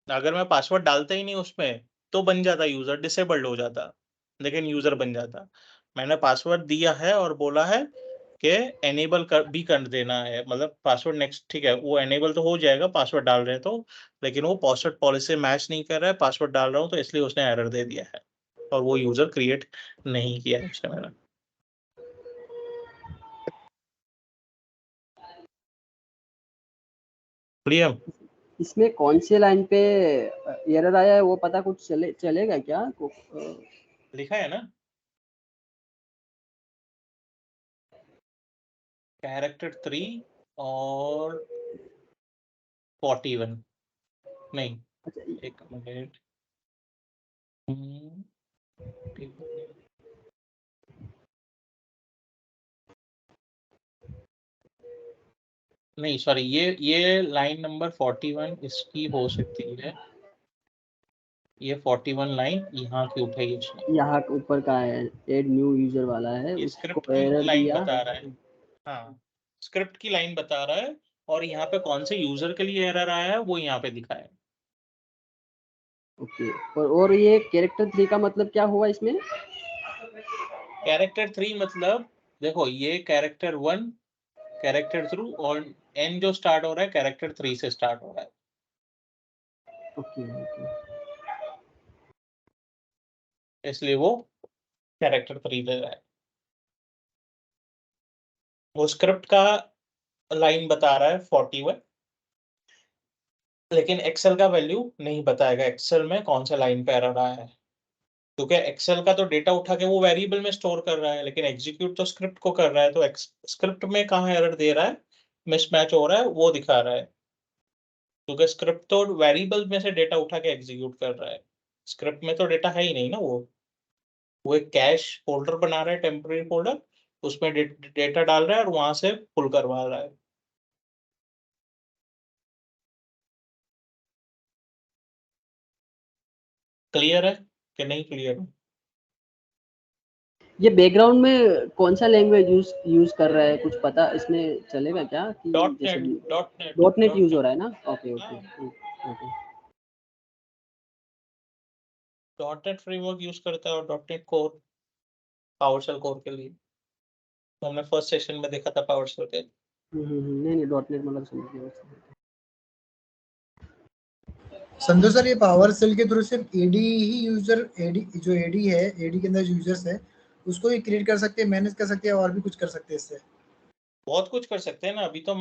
अगर मैं पासवर्ड डालता ही नहीं उसमें तो बन जाता, यूजर डिसेबल्ड हो जाता, लेकिन यूजर बन जाता। मैंने पासवर्ड दिया है और बोला है कि एनेबल भी कर देना है, मतलब पासवर्ड नेक्स्ट, ठीक है, वो एनेबल तो हो जाएगा पासवर्ड डाल रहे हैं तो, लेकिन वो पासवर्ड पॉलिसी मैच नहीं कर रहा है, पासवर्ड डाल रहा हूँ तो इसलिए उसने एरर दे दिया है और वो यूजर क्रिएट नहीं किया है उसने मेरा। क्लियर? इसमें कौन सी लाइन पे एरर आया है वो पता कुछ चलेगा क्या? लिखा है ना कैरेक्टर 3 और 41। नहीं, अच्छा, एक मिनट। नहीं सॉरी, ये लाइन नंबर 41 इसकी हो सकती है। ये 41 लाइन यहाँ की उठाई उसने। यहाँ ऊपर का है, ऐड न्यू यूजर वाला है, ये उसको स्क्रिप्ट की एरर लाइन दिया। बता रहा है। हाँ, स्क्रिप्ट की लाइन बता रहा है और यहाँ पे कौन से यूजर के लिए एरर आया है वो यहाँ पे दिखा है। ओके, और ये कैरेक्टर 3 का मतलब क्या हुआ इसमें? कैरेक्टर 3 मतलब देखो, ये कैरेक्टर 1, कैरेक्टर 2 और N जो स्टार्ट हो रहा है कैरेक्टर 3 से स्टार्ट हो रहा है। Okay okay. इसलिए वो कैरेक्टर 3 दे रहा है। वो स्क्रिप्ट का लाइन बता रहा है 41, लेकिन एक्सेल का वैल्यू नहीं बताएगा एक्सेल में कौन सा लाइन पे एरर आया है, क्योंकि एक्सेल का तो डेटा उठा के वो वेरिएबल में स्टोर कर रहा है, लेकिन एग्जीक्यूट तो स्क्रिप्ट को कर रहा है। तो स्क्रिप्ट में कहाँ एरर दे रहा है, मिसमैच हो रहा है, वो दिखा रहा है, क्योंकि स्क्रिप्ट तो वेरिएबल में से डेटा उठा के एग्जीक्यूट कर रहा है। स्क्रिप्ट में तो डेटा है ही नहीं ना, वो एक कैश फोल्डर बना रहा है, टेम्पररी फोल्डर, उसमें डेटा डाल रहा है और वहां से पुल करवा रहा है। क्लियर है कि नहीं क्लियर है? ये बैकग्राउंड में कौन सा लैंग्वेज यूज कर रहा है, कुछ पता इसमें चलेगा क्या? कि जैसे डॉट .NET यूज हो नेट रहा है ना? Okay okay okay. .NET framework use करता है और .NEट कोर पावरशेल कोर के लिए। तो हमने फर्स्ट सेशन में देखा था पावरशेल के। नहीं नहीं, .NEट मतलब समझ गया। संधु सर, ये पावर सेल के थ्रू सिर्फ एडी ही यूजर, एडी जो एडी है, एडी के अंदर यूजर्स है उसको ही क्रिएट कर सकते हैं, मैनेज कर सकते हैं, और भी कुछ कर सकते हैं इससे? बहुत कुछ कर सकते हैं ना। अभी तो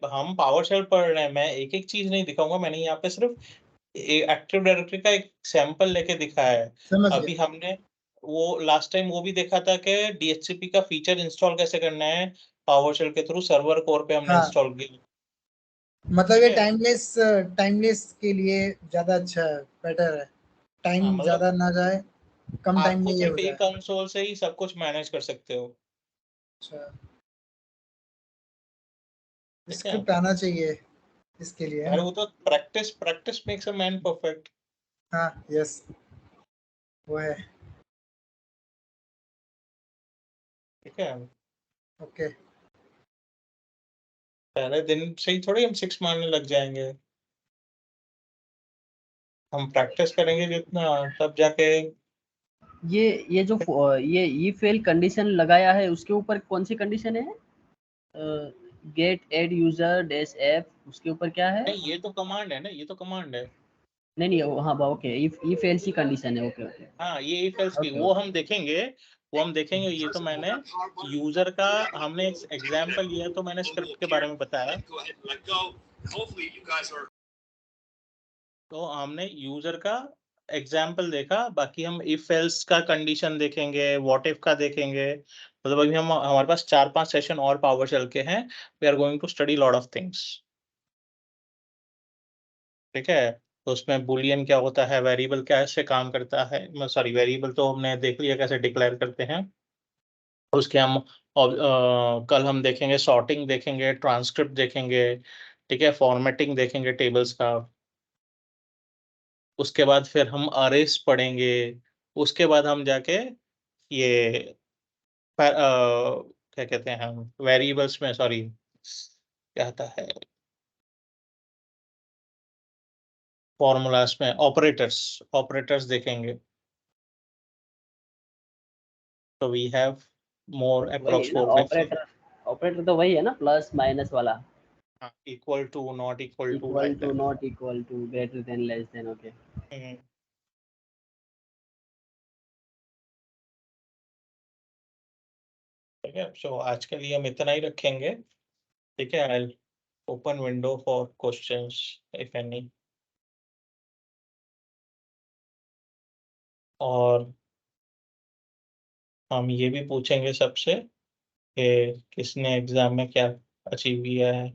हम पावरशेल पढ़ रहे हैं, मैं एक एक चीज नहीं दिखाऊंगा, मैंने यहाँ पे सिर्फ एक्टिव डायरेक्टरी का एक सैंपल लेके दिखाया है। समझ अभी गया। हमने वो लास्ट टाइम वो भी देखा था कि DHCP का फीचर इंस्टॉल कैसे करना है पावरशेल के थ्रू, सर्वर कोर पे हमने हाँ, इंस्टॉल किया। मतलब ये ठीक है? टाइमलेस के लिए ज्यादा अच्छा है, बेटर है, हाँ, टाइम मतलब ज्यादा ना जाए, कम टाइम आपको में ये हो सिर्फ एक जाए। कंसोल से ही सब कुछ मैनेज कर सकते हो। अच्छा, ठीक है? स्क्रिप्ट आना चाहिए इसके लिए है यार ना? वो तो practice makes a man perfect. हाँ यस वो है। ठीक है, ओके पहले दिन से ही थोड़ी हम 6 मारने लग जाएंगे, हम प्रैक्टिस करेंगे जितना तब जाके। ये जो ये ई फेल कंडीशन लगाया है उसके ऊपर कौन सी कंडीशन है? Get AD user dash app, उसके ऊपर क्या है? नहीं, ये तो कमांड है ना, ये तो कमांड है। नहीं नहीं हाँ ओके, इफ एल्स की कंडीशन है, ओके ओके हाँ, ये if else की ओके वो ओके। हम देखेंगे, वो हम देखेंगे। ये तो मैंने यूजर का, हमने एक एग्जांपल लिया तो मैंने स्क्रिप्ट के बारे में बताया। तो हमने यूजर का एग्जाम्पल देखा, बाकी हम इफ एल्स का कंडीशन देखेंगे, व्हाट इफ का देखेंगे। मतलब अभी हम हमारे पास 4-5 सेशन और पावर चल के हैं। We are going to study lot of things. ठीक है, तो उसमें बूलियन क्या होता है, वेरिएबल कैसे काम करता है, सॉरी वेरिएबल तो हमने देख लिया कैसे डिक्लेयर करते हैं। उसके हम कल हम देखेंगे सॉर्टिंग देखेंगे, ट्रांसक्रिप्ट देखेंगे, ठीक है, फॉर्मेटिंग देखेंगे टेबल्स का। उसके बाद फिर हम अरेस पढ़ेंगे। उसके बाद हम जाके ये क्या कहते हैं हम वेरिएबल्स में, सॉरी क्या आता है, फॉर्मूलास में ऑपरेटर्स देखेंगे। तो वी हैव मोर वही अप्रॉक्स है ना 4-5। ऑपरेटर, ऑपरेटर तो वही है ना, प्लस माइनस वाला। Equal to, not equal to, equal like to, that. Not equal to, greater than, less than, okay. ठीक है, सो आज के लिए हम इतना ही रखेंगे। ठीक है, I open window for questions if any. और हम ये भी पूछेंगे सबसे कि किसने एग्जाम में क्या अचीव किया है।